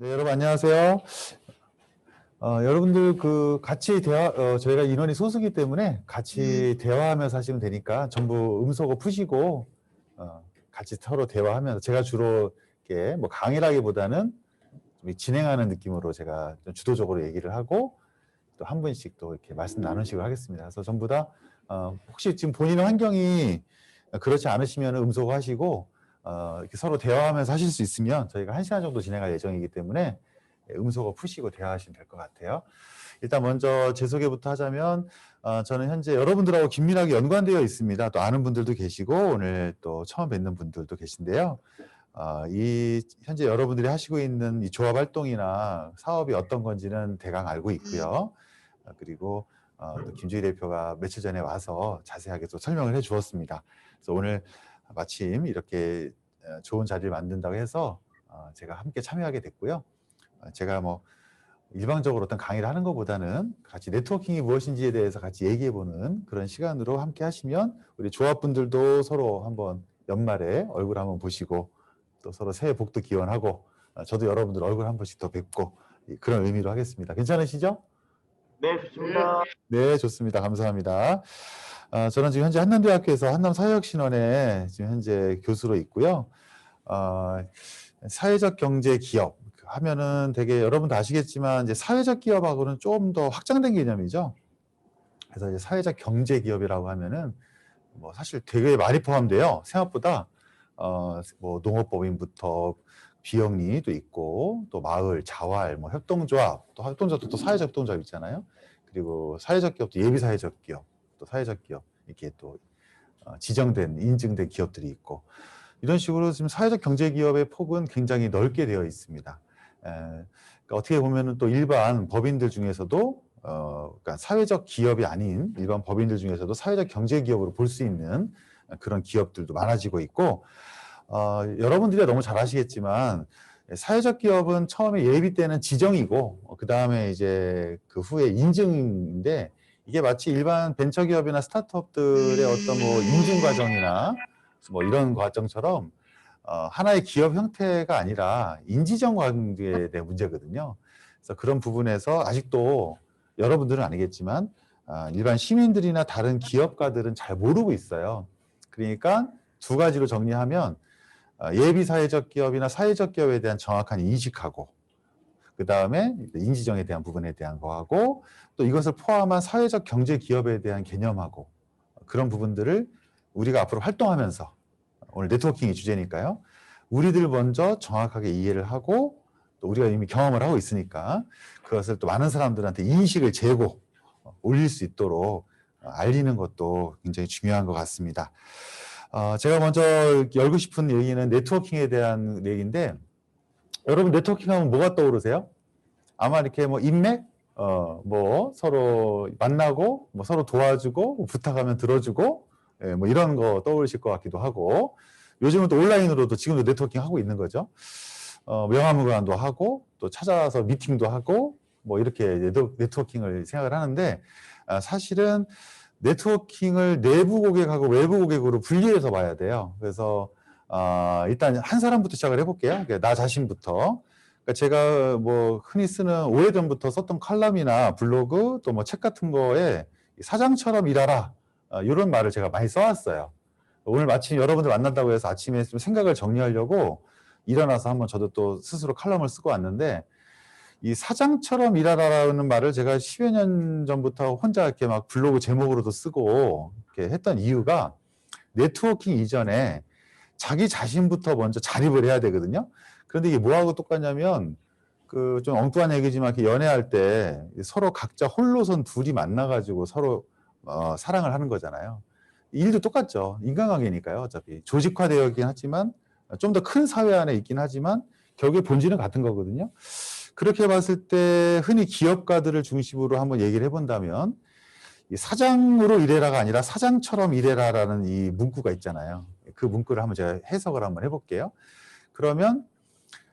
네, 여러분 안녕하세요. 여러분들 같이 저희가 인원이 소수기 때문에 같이 대화하면서 하시면 되니까 전부 음소거 푸시고 같이 서로 대화하면서 제가 주로 이렇게 뭐 강의라기보다는 좀 진행하는 느낌으로 제가 좀 주도적으로 얘기를 하고 또 한 분씩 또 이렇게 말씀 나누시고 하겠습니다. 그래서 전부 다 혹시 지금 본인 환경이 그렇지 않으시면 음소거 하시고 이렇게 서로 대화하면서 하실 수 있으면 저희가 1시간 정도 진행할 예정이기 때문에 음소거 푸시고 대화하시면 될 것 같아요. 일단 먼저 제 소개부터 하자면 저는 현재 여러분들하고 긴밀하게 연관되어 있습니다. 또 아는 분들도 계시고 오늘 또 처음 뵙는 분들도 계신데요. 이 현재 여러분들이 하시고 있는 이 조합 활동이나 사업이 어떤 건지는 대강 알고 있고요. 그리고 또 김주희 대표가 며칠 전에 와서 자세하게 또 설명을 해 주었습니다. 그래서 오늘 마침 이렇게 좋은 자리를 만든다고 해서 제가 함께 참여하게 됐고요. 제가 뭐 일방적으로 어떤 강의를 하는 것보다는 같이 네트워킹이 무엇인지에 대해서 같이 얘기해보는 그런 시간으로 함께 하시면 우리 조합분들도 서로 한번 연말에 얼굴 한번 보시고 또 서로 새해 복도 기원하고 저도 여러분들 얼굴 한 번씩 더 뵙고 그런 의미로 하겠습니다. 괜찮으시죠? 네, 좋습니다. 네, 좋습니다. 감사합니다. 저는 지금 현재 한남대학교에서 한남사회혁신원에 지금 현재 교수로 있고요. 사회적 경제 기업 하면은 되게 여러분도 아시겠지만 이제 사회적 기업하고는 좀 더 확장된 개념이죠. 그래서 이제 사회적 경제 기업이라고 하면은 뭐 사실 되게 많이 포함돼요. 생각보다 뭐 농업법인부터 비영리도 있고 또 마을, 자활, 뭐 협동조합, 또 협동조합도 또 사회적 협동조합 있잖아요. 그리고 사회적 기업도 예비 사회적 기업, 또 사회적 기업 이렇게 또 지정된 인증된 기업들이 있고 이런 식으로 지금 사회적 경제 기업의 폭은 굉장히 넓게 되어 있습니다. 그러니까 어떻게 보면은 또 일반 법인들 중에서도 그러니까 사회적 기업이 아닌 일반 법인들 중에서도 사회적 경제 기업으로 볼 수 있는 그런 기업들도 많아지고 있고 여러분들이 너무 잘 아시겠지만 사회적 기업은 처음에 예비 때는 지정이고 그 다음에 이제 그 후에 인증인데 이게 마치 일반 벤처기업이나 스타트업들의 어떤 뭐 인증 과정이나 뭐 이런 과정처럼 하나의 기업 형태가 아니라 인지정 관계에 대한 문제거든요. 그래서 그런 부분에서 아직도 여러분들은 아니겠지만 일반 시민들이나 다른 기업가들은 잘 모르고 있어요. 그러니까 두 가지로 정리하면 예비 사회적 기업이나 사회적 기업에 대한 정확한 인식하고 그 다음에 인지정에 대한 부분에 대한 거하고 또 이것을 포함한 사회적 경제 기업에 대한 개념하고 그런 부분들을 우리가 앞으로 활동하면서 오늘 네트워킹이 주제니까요. 우리들 먼저 정확하게 이해를 하고 또 우리가 이미 경험을 하고 있으니까 그것을 또 많은 사람들한테 인식을 재고 올릴 수 있도록 알리는 것도 굉장히 중요한 것 같습니다. 제가 먼저 열고 싶은 얘기는 네트워킹에 대한 얘기인데 여러분 네트워킹 하면 뭐가 떠오르세요? 아마 이렇게 뭐 인맥, 뭐 서로 만나고 뭐 서로 도와주고 뭐 부탁하면 들어주고 뭐 이런 거 떠오르실 것 같기도 하고 요즘은 또 온라인으로도 지금도 네트워킹 하고 있는 거죠. 명함교환도 하고 또 찾아서 미팅도 하고 뭐 이렇게 네트워킹을 생각을 하는데 사실은 네트워킹을 내부 고객하고 외부 고객으로 분리해서 봐야 돼요. 그래서 일단 한 사람부터 시작을 해볼게요. 나 자신부터. 그러니까 제가 뭐 흔히 쓰는 오래전부터 썼던 칼럼이나 블로그 또 뭐 책 같은 거에 사장처럼 일하라 이런 말을 제가 많이 써왔어요. 오늘 마침 여러분들 만난다고 해서 아침에 좀 생각을 정리하려고 일어나서 한번 저도 또 스스로 칼럼을 쓰고 왔는데 이 사장처럼 일하라는 말을 제가 10여 년 전부터 혼자 이렇게 막 블로그 제목으로도 쓰고 이렇게 했던 이유가 네트워킹 이전에 자기 자신부터 먼저 자립을 해야 되거든요. 그런데 이게 뭐하고 똑같냐면 그 좀 엉뚱한 얘기지만 이렇게 연애할 때 서로 각자 홀로선 둘이 만나가지고 서로 사랑을 하는 거잖아요. 일도 똑같죠. 인간관계니까요. 어차피 조직화되어 있긴 하지만 좀 더 큰 사회 안에 있긴 하지만 결국에 본질은 같은 거거든요. 그렇게 봤을 때 흔히 기업가들을 중심으로 한번 얘기를 해본다면 이 사장으로 일해라가 아니라 사장처럼 일해라라는 이 문구가 있잖아요. 그 문구를 한번 제가 해석을 한번 해볼게요. 그러면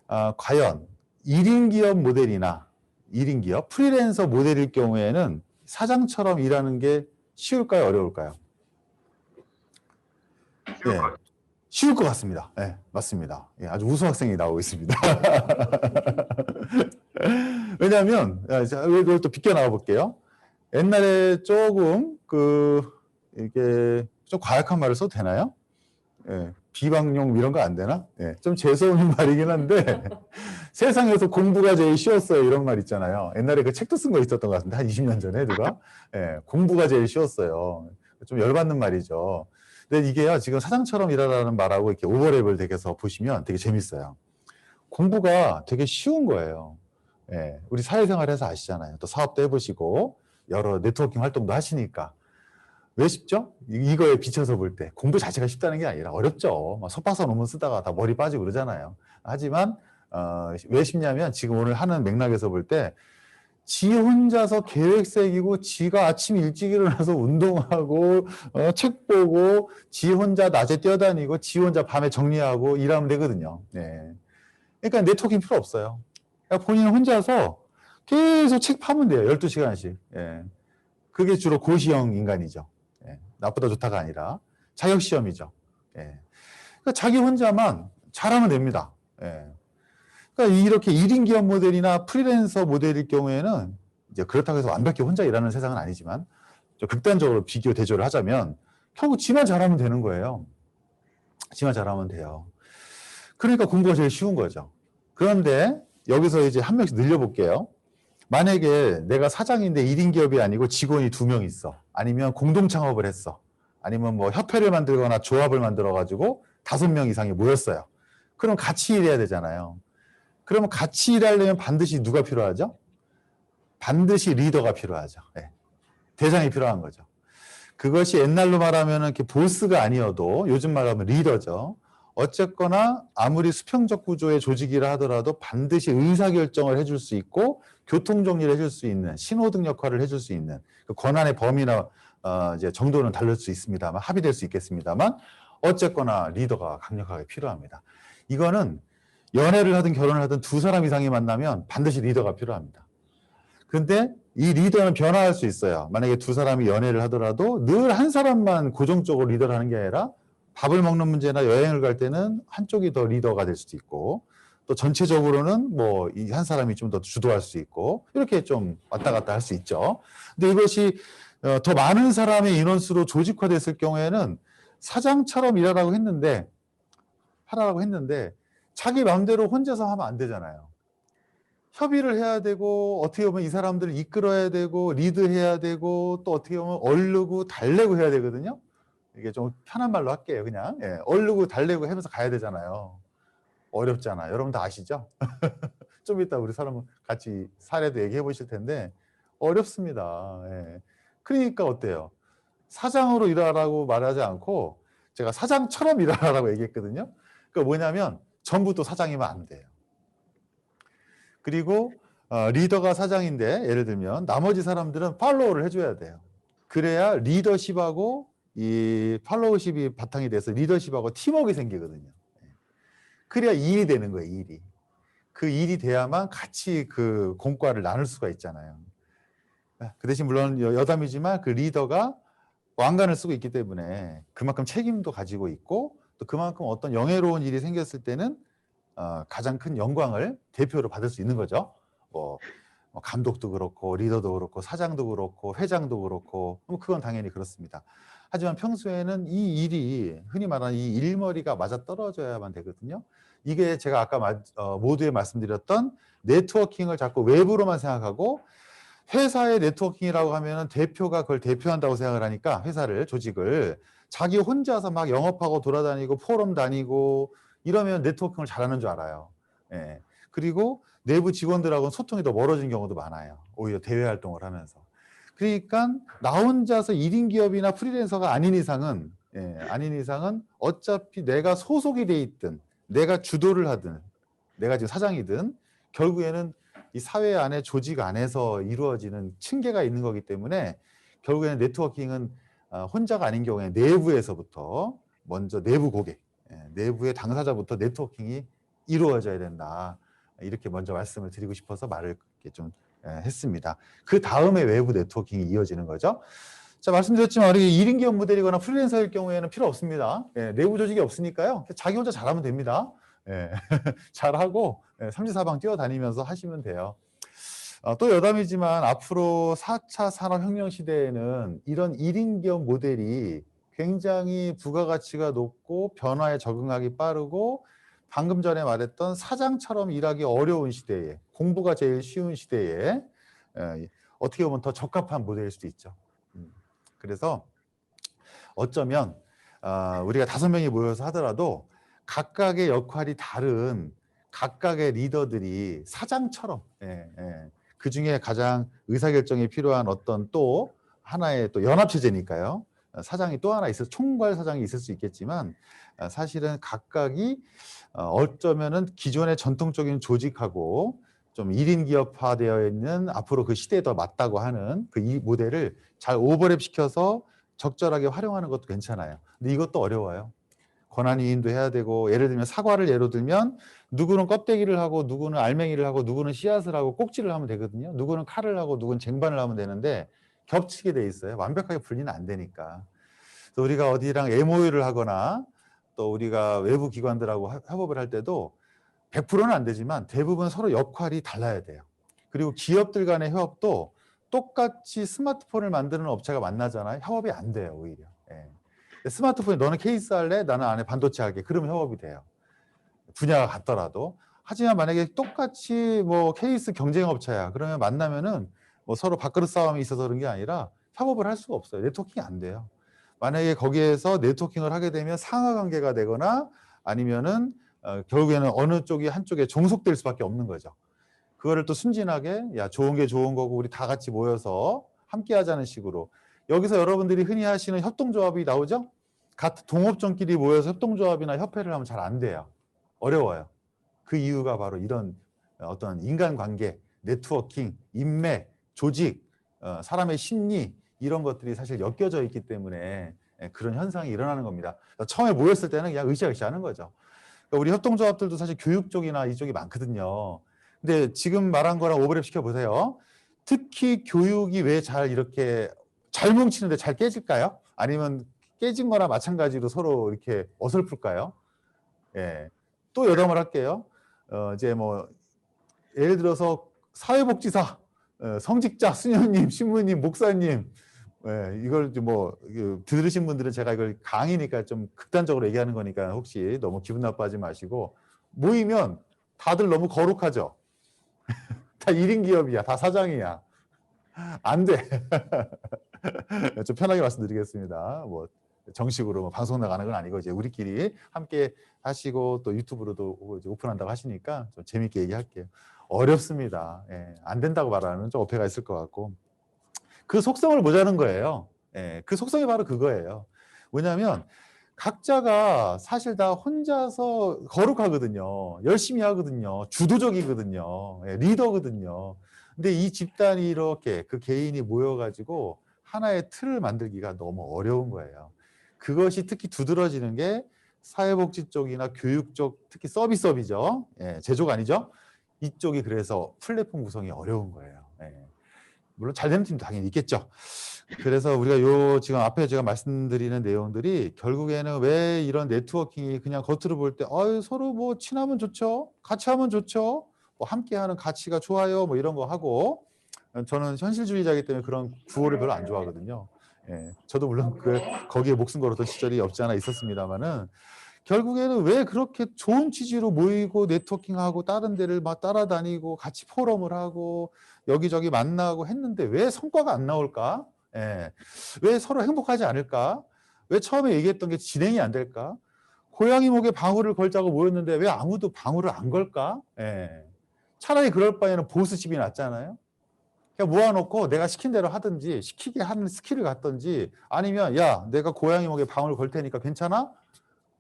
과연 1인 기업 모델이나 1인 기업 프리랜서 모델일 경우에는 사장처럼 일하는 게 쉬울까요? 어려울까요? 쉬울 것 같아요. 쉬울 것 같습니다. 네, 맞습니다. 예, 아주 우수 학생이 나오고 있습니다. 왜냐하면 이걸 또 비껴 나와 볼게요. 옛날에 조금 이게 좀 과약한 말을 써도 되나요? 예, 비방용 이런 거 안 되나? 예, 좀 재수없는 말이긴 한데 세상에서 공부가 제일 쉬웠어요 이런 말 있잖아요. 옛날에 그 책도 쓴 거 있었던 것 같은데 한 20년 전에 누가 예, 공부가 제일 쉬웠어요. 좀 열받는 말이죠. 근데 이게요 지금 사장처럼 일하라는 말하고 이렇게 오버랩을 되게서 보시면 되게 재밌어요. 공부가 되게 쉬운 거예요. 예, 우리 사회생활에서 아시잖아요. 또 사업도 해보시고 여러 네트워킹 활동도 하시니까. 왜 쉽죠? 이거에 비춰서 볼 때 공부 자체가 쉽다는 게 아니라 어렵죠. 막 속박사 논문 쓰다가 다 머리 빠지고 그러잖아요. 하지만 왜 쉽냐면 지금 오늘 하는 맥락에서 볼 때 지 혼자서 계획 세기고 지가 아침 일찍 일어나서 운동하고 책 보고 지 혼자 낮에 뛰어다니고 지 혼자 밤에 정리하고 일하면 되거든요. 네. 그러니까 네트워킹 필요 없어요. 그러니까 본인 혼자서 계속 책 파면 돼요. 12시간씩. 예. 그게 주로 고시형 인간이죠. 예. 나쁘다 좋다가 아니라 자격시험이죠. 예. 그러니까 자기 혼자만 잘하면 됩니다. 예. 그러니까 이렇게 1인 기업 모델이나 프리랜서 모델일 경우에는 이제 그렇다고 해서 완벽히 혼자 일하는 세상은 아니지만 좀 극단적으로 비교 대조를 하자면 결국 지만 잘하면 되는 거예요. 지만 잘하면 돼요. 그러니까 공부가 제일 쉬운 거죠. 그런데 여기서 이제 한 명씩 늘려볼게요. 만약에 내가 사장인데 1인 기업이 아니고 직원이 2명 있어. 아니면 공동 창업을 했어. 아니면 뭐 협회를 만들거나 조합을 만들어가지고 5명 이상이 모였어요. 그럼 같이 일해야 되잖아요. 그러면 같이 일하려면 반드시 누가 필요하죠? 반드시 리더가 필요하죠. 네. 대장이 필요한 거죠. 그것이 옛날로 말하면 이렇게 보스가 아니어도 요즘 말하면 리더죠. 어쨌거나 아무리 수평적 구조의 조직이라 하더라도 반드시 의사결정을 해줄 수 있고 교통정리를 해줄 수 있는 신호등 역할을 해줄 수 있는 그 권한의 범위나 이제 정도는 다를 수 있습니다만 합의될 수 있겠습니다만 어쨌거나 리더가 강력하게 필요합니다. 이거는 연애를 하든 결혼을 하든 2사람 이상이 만나면 반드시 리더가 필요합니다. 근데 이 리더는 변화할 수 있어요. 만약에 2사람이 연애를 하더라도 늘 한 사람만 고정적으로 리더를 하는 게 아니라 밥을 먹는 문제나 여행을 갈 때는 한쪽이 더 리더가 될 수도 있고 또 전체적으로는 뭐 이 한 사람이 좀 더 주도할 수 있고 이렇게 좀 왔다 갔다 할 수 있죠. 근데 이것이 더 많은 사람의 인원수로 조직화됐을 경우에는 사장처럼 일하라고 했는데 자기 마음대로 혼자서 하면 안 되잖아요. 협의를 해야 되고 어떻게 보면 이 사람들을 이끌어야 되고 리드해야 되고 또 어떻게 보면 얼르고 달래고 해야 되거든요. 이게 좀 편한 말로 할게요. 그냥 얼르고 달래고 하면서 가야 되잖아요. 어렵잖아요. 여러분 다 아시죠? 좀 이따 우리 사람은 같이 사례도 얘기해 보실 텐데 어렵습니다. 그러니까 어때요? 사장으로 일하라고 말하지 않고 제가 사장처럼 일하라고 얘기했거든요. 그러니까 뭐냐면 전부 또 사장이면 안 돼요. 그리고 리더가 사장인데 예를 들면 나머지 사람들은 팔로우를 해줘야 돼요. 그래야 리더십하고 이 팔로우십이 바탕이 돼서 리더십하고 팀워크가 생기거든요. 그래야 일이 되는 거예요, 일이. 그 일이 돼야만 같이 그 공과를 나눌 수가 있잖아요. 그 대신 물론 여담이지만 그 리더가 왕관을 쓰고 있기 때문에 그만큼 책임도 가지고 있고 또 그만큼 어떤 영예로운 일이 생겼을 때는 가장 큰 영광을 대표로 받을 수 있는 거죠. 뭐 감독도 그렇고 리더도 그렇고 사장도 그렇고 회장도 그렇고 그건 당연히 그렇습니다. 하지만 평소에는 이 일이 흔히 말하는 이 일머리가 맞아 떨어져야만 되거든요. 이게 제가 아까 모두에 말씀드렸던 네트워킹을 자꾸 외부로만 생각하고 회사의 네트워킹이라고 하면 대표가 그걸 대표한다고 생각을 하니까 회사를 조직을 자기 혼자서 막 영업하고 돌아다니고 포럼 다니고 이러면 네트워킹을 잘하는 줄 알아요. 그리고 내부 직원들하고는 소통이 더 멀어진 경우도 많아요. 오히려 대외 활동을 하면서. 그러니까 나 혼자서 1인 기업이나 프리랜서가 아닌 이상은 어차피 내가 소속이 돼 있든 내가 주도를 하든 내가 지금 사장이든 결국에는 이 사회 안에 조직 안에서 이루어지는 층계가 있는 거기 때문에 결국에는 네트워킹은 혼자가 아닌 경우에 내부에서부터 먼저 내부 고객, 내부의 당사자부터 네트워킹이 이루어져야 된다. 이렇게 먼저 말씀을 드리고 싶어서 말을 이렇게 좀 했습니다. 그 다음에 외부 네트워킹이 이어지는 거죠. 자, 말씀드렸지만 우리 1인 기업 모델이거나 프리랜서일 경우에는 필요 없습니다. 내부 조직이 없으니까요. 자기 혼자 잘하면 됩니다. 잘하고 삼지사방 뛰어다니면서 하시면 돼요. 또 여담이지만 앞으로 4차 산업혁명 시대에는 이런 1인 기업 모델이 굉장히 부가가치가 높고 변화에 적응하기 빠르고 방금 전에 말했던 사장처럼 일하기 어려운 시대에 공부가 제일 쉬운 시대에 어떻게 보면 더 적합한 모델일 수도 있죠. 그래서 어쩌면 우리가 5명이 모여서 하더라도 각각의 역할이 다른 각각의 리더들이 사장처럼 그 중에 가장 의사결정이 필요한 어떤 또 하나의 또 연합체제니까요. 사장이 또 하나 있을, 총괄 사장이 있을 수 있겠지만 사실은 각각이 어쩌면은 기존의 전통적인 조직하고 좀 1인 기업화되어 있는 앞으로 그 시대에 더 맞다고 하는 그 이 모델을 잘 오버랩 시켜서 적절하게 활용하는 것도 괜찮아요. 근데 이것도 어려워요. 권한이인도 해야 되고, 예를 들면 사과를 예로 들면 누구는 껍데기를 하고 누구는 알맹이를 하고 누구는 씨앗을 하고 꼭지를 하면 되거든요. 누구는 칼을 하고 누구는 쟁반을 하면 되는데 겹치게 돼 있어요. 완벽하게 분리는 안 되니까. 그래서 우리가 어디랑 MOU를 하거나 또 우리가 외부 기관들하고 협업을 할 때도 100%는 안 되지만 대부분 서로 역할이 달라야 돼요. 그리고 기업들 간의 협업도 똑같이 스마트폰을 만드는 업체가 만나잖아요. 협업이 안 돼요, 오히려. 스마트폰에 너는 케이스 할래? 나는 안에 반도체 할게. 그러면 협업이 돼요. 분야가 같더라도. 하지만 만약에 똑같이 뭐 케이스 경쟁 업체야. 그러면 만나면은 뭐 서로 밥그릇 싸움이 있어서 그런 게 아니라 협업을 할 수가 없어요. 네트워킹이 안 돼요. 만약에 거기에서 네트워킹을 하게 되면 상하 관계가 되거나 아니면은 결국에는 어느 쪽이 한쪽에 종속될 수밖에 없는 거죠. 그거를 또 순진하게 야 좋은 게 좋은 거고 우리 다 같이 모여서 함께 하자는 식으로. 여기서 여러분들이 흔히 하시는 협동조합이 나오죠? 같은 동업종끼리 모여서 협동조합이나 협회를 하면 잘 안 돼요. 어려워요. 그 이유가 바로 이런 어떤 인간관계, 네트워킹, 인맥, 조직, 사람의 심리 이런 것들이 사실 엮여져 있기 때문에 그런 현상이 일어나는 겁니다. 처음에 모였을 때는 그냥 으쌰으쌰 하는 거죠. 그러니까 우리 협동조합들도 사실 교육 쪽이나 이쪽이 많거든요. 근데 지금 말한 거랑 오버랩 시켜보세요. 특히 교육이 왜 잘 이렇게 잘 뭉치는데 잘 깨질까요? 아니면 깨진 거나 마찬가지로 서로 이렇게 어설플까요? 예. 또 여담을 할게요. 이제 뭐 예를 들어서 사회복지사, 성직자, 수녀님, 신부님, 목사님, 이걸 뭐 들으신 분들은 제가 이걸 강의니까 좀 극단적으로 얘기하는 거니까 혹시 너무 기분 나빠하지 마시고 모이면 다들 너무 거룩하죠. 다 1인 기업이야, 다 사장이야. 안 돼. 좀 편하게 말씀드리겠습니다. 뭐 정식으로 뭐 방송 나가는 건 아니고 이제 우리끼리 함께 하시고 또 유튜브로도 이제 오픈한다고 하시니까 좀 재밌게 얘기할게요. 어렵습니다. 안 된다고 말하는 좀 어폐가 있을 것 같고 그 속성을 보자는 거예요. 그 속성이 바로 그거예요. 왜냐하면 각자가 사실 다 혼자서 거룩하거든요. 열심히 하거든요. 주도적이거든요. 리더거든요. 근데 이 집단이 이렇게 그 개인이 모여가지고 하나의 틀을 만들기가 너무 어려운 거예요. 그것이 특히 두드러지는 게 사회복지 쪽이나 교육 쪽, 특히 서비스업이죠. 제조가 아니죠. 이쪽이 그래서 플랫폼 구성이 어려운 거예요. 물론 잘 되는 팀도 당연히 있겠죠. 그래서 우리가 지금 앞에 제가 말씀드리는 내용들이 결국에는 왜 이런 네트워킹이 그냥 겉으로 볼 때 서로 뭐 친하면 좋죠. 같이 하면 좋죠. 뭐 함께하는 가치가 좋아요. 뭐 이런 거 하고 저는 현실주의자이기 때문에 그런 구호를 별로 안 좋아하거든요. 저도 물론 거기에 목숨 걸었던 시절이 없지 않아 있었습니다만은 결국에는 왜 그렇게 좋은 취지로 모이고 네트워킹하고 다른 데를 막 따라다니고 같이 포럼을 하고 여기저기 만나고 했는데 왜 성과가 안 나올까? 왜 서로 행복하지 않을까? 왜 처음에 얘기했던 게 진행이 안 될까? 고양이 목에 방울을 걸자고 모였는데 왜 아무도 방울을 안 걸까? 차라리 그럴 바에는 보스집이 낫잖아요. 그냥 모아놓고 내가 시킨 대로 하든지 시키게 하는 스킬을 갖든지 아니면 야 내가 고양이 목에 방울 걸 테니까 괜찮아?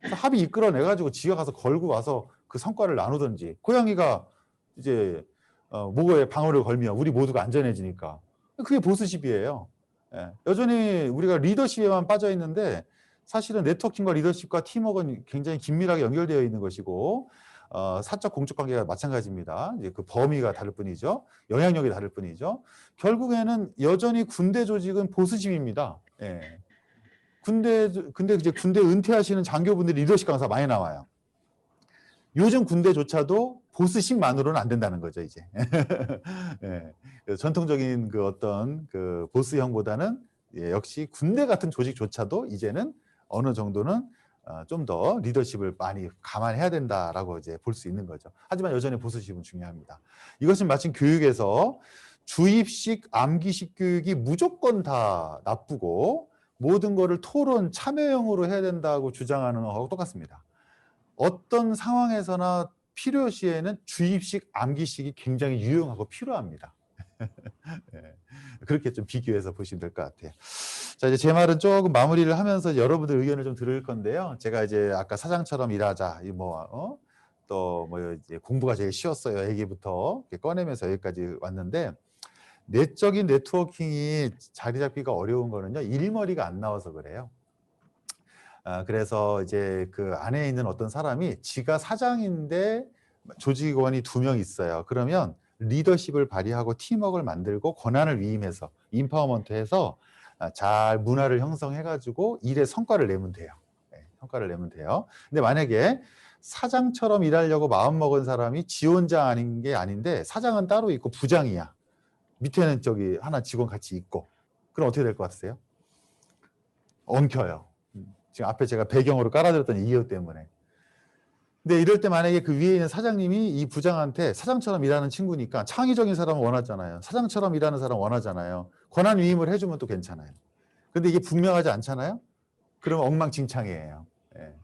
합의 이끌어내가지고 지가 가서 걸고 와서 그 성과를 나누든지 고양이가 이제 목에 방울을 걸면 우리 모두가 안전해지니까 그게 보스십이에요. 여전히 우리가 리더십에만 빠져 있는데 사실은 네트워킹과 리더십과 팀워크는 굉장히 긴밀하게 연결되어 있는 것이고 사적 공적 관계가 마찬가지입니다. 이제 그 범위가 다를 뿐이죠. 영향력이 다를 뿐이죠. 결국에는 여전히 군대 조직은 보스십입니다. 근데 이제 군대 은퇴하시는 장교분들이 리더십 강사 많이 나와요. 요즘 군대조차도 보스식만으로는 안 된다는 거죠, 이제. 예. 그래서 전통적인 그 어떤 그 보스형보다는 예, 역시 군대 같은 조직조차도 이제는 어느 정도는 좀 더 리더십을 많이 감안해야 된다라고 이제 볼 수 있는 거죠. 하지만 여전히 보스식은 중요합니다. 이것은 마침 교육에서 주입식, 암기식 교육이 무조건 다 나쁘고 모든 거를 토론, 참여형으로 해야 된다고 주장하는 거하고 똑같습니다. 어떤 상황에서나 필요시에는 주입식, 암기식이 굉장히 유용하고 필요합니다. 예, 그렇게 좀 비교해서 보시면 될 것 같아요. 자, 이제 제 말은 조금 마무리를 하면서 여러분들 의견을 좀 들을 건데요. 제가 이제 아까 사장처럼 일하자, 또 뭐 이제 공부가 제일 쉬웠어요. 얘기부터 이렇게 꺼내면서 여기까지 왔는데, 내적인 네트워킹이 자리 잡기가 어려운 거는요, 일머리가 안 나와서 그래요. 그래서 이제 그 안에 있는 어떤 사람이 지가 사장인데 조직원이 2명 있어요. 그러면 리더십을 발휘하고 팀워크를 만들고 권한을 위임해서 임파워먼트해서 잘 문화를 형성해가지고 일의 성과를 내면 돼요. 네, 성과를 내면 돼요. 근데 만약에 사장처럼 일하려고 마음먹은 사람이 지원자 아닌 게 아닌데 사장은 따로 있고 부장이야. 밑에는 저기 하나 직원 같이 있고. 그럼 어떻게 될 것 같으세요? 엉켜요. 지금 앞에 제가 배경으로 깔아드렸던 이유 때문에. 근데 이럴 때 만약에 그 위에 있는 사장님이 이 부장한테 사장처럼 일하는 친구니까 창의적인 사람을 원하잖아요. 사장처럼 일하는 사람 원하잖아요. 권한 위임을 해주면 또 괜찮아요. 근데 이게 분명하지 않잖아요. 그러면 엉망진창이에요. 예.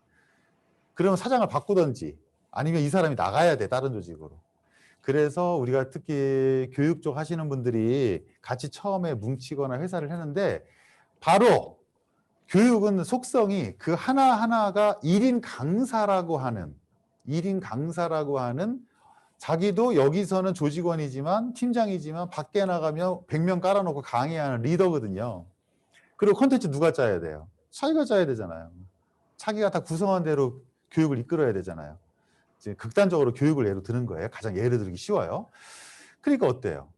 그러면 사장을 바꾸든지 아니면 이 사람이 나가야 돼, 다른 조직으로. 그래서 우리가 특히 교육 쪽 하시는 분들이 같이 처음에 뭉치거나 회사를 했는데 바로 교육은 속성이 그 하나하나가 1인 강사라고 하는 자기도 여기서는 조직원이지만 팀장이지만 밖에 나가면 100명 깔아놓고 강의하는 리더거든요. 그리고 콘텐츠 누가 짜야 돼요? 자기가 짜야 되잖아요. 자기가 다 구성한 대로 교육을 이끌어야 되잖아요. 이제 극단적으로 교육을 예로 드는 거예요. 가장 예를 들기 쉬워요. 그러니까 어때요?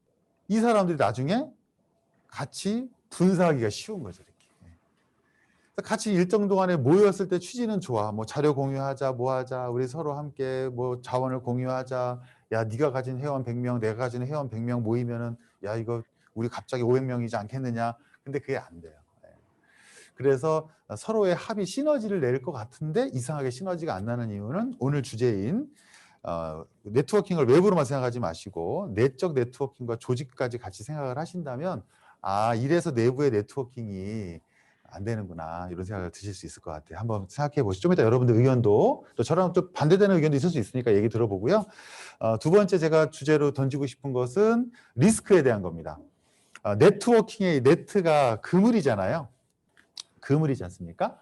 이 사람들이 나중에 같이 분사하기가 쉬운 거죠. 이렇게. 같이 일정 동안에 모였을 때 취지는 좋아. 뭐 자료 공유하자, 뭐 하자, 우리 서로 함께 뭐 자원을 공유하자. 야, 네가 가진 회원 100명, 내가 가진 회원 100명 모이면은 야, 이거 우리 갑자기 500명이지 않겠느냐. 근데 그게 안 돼요. 그래서 서로의 합의 시너지를 낼 것 같은데 이상하게 시너지가 안 나는 이유는 오늘 주제인 네트워킹을 외부로만 생각하지 마시고 내적 네트워킹과 조직까지 같이 생각을 하신다면 이래서 내부의 네트워킹이 안 되는구나 이런 생각을 드실 수 있을 것 같아요. 한번 생각해 보시죠. 좀 이따 여러분들 의견도 또 저랑 또 반대되는 의견도 있을 수 있으니까 얘기 들어보고요. 두 번째 제가 주제로 던지고 싶은 것은 리스크에 대한 겁니다. 네트워킹의 네트가 그물이잖아요. 그물이지 않습니까?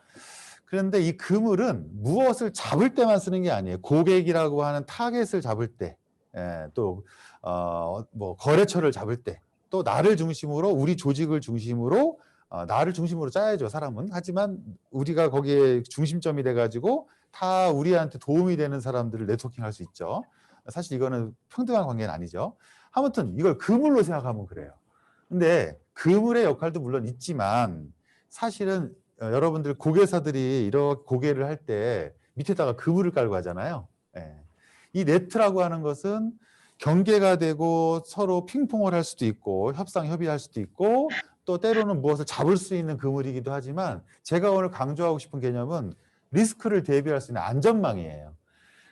그런데 이 그물은 무엇을 잡을 때만 쓰는 게 아니에요. 고객이라고 하는 타겟을 잡을 때, 또 뭐 거래처를 잡을 때, 또 나를 중심으로 우리 조직을 중심으로 나를 중심으로 짜야죠, 사람은. 하지만 우리가 거기에 중심점이 돼가지고 다 우리한테 도움이 되는 사람들을 네트워킹할 수 있죠. 사실 이거는 평등한 관계는 아니죠. 아무튼 이걸 그물로 생각하면 그래요. 근데 그물의 역할도 물론 있지만 사실은 여러분들 고개사들이 이렇게 고개를 할 때 밑에다가 그물을 깔고 하잖아요. 이 네트라고 하는 것은 경계가 되고 서로 핑퐁을 할 수도 있고 협상 협의할 수도 있고 또 때로는 무엇을 잡을 수 있는 그물이기도 하지만 제가 오늘 강조하고 싶은 개념은 리스크를 대비할 수 있는 안전망이에요.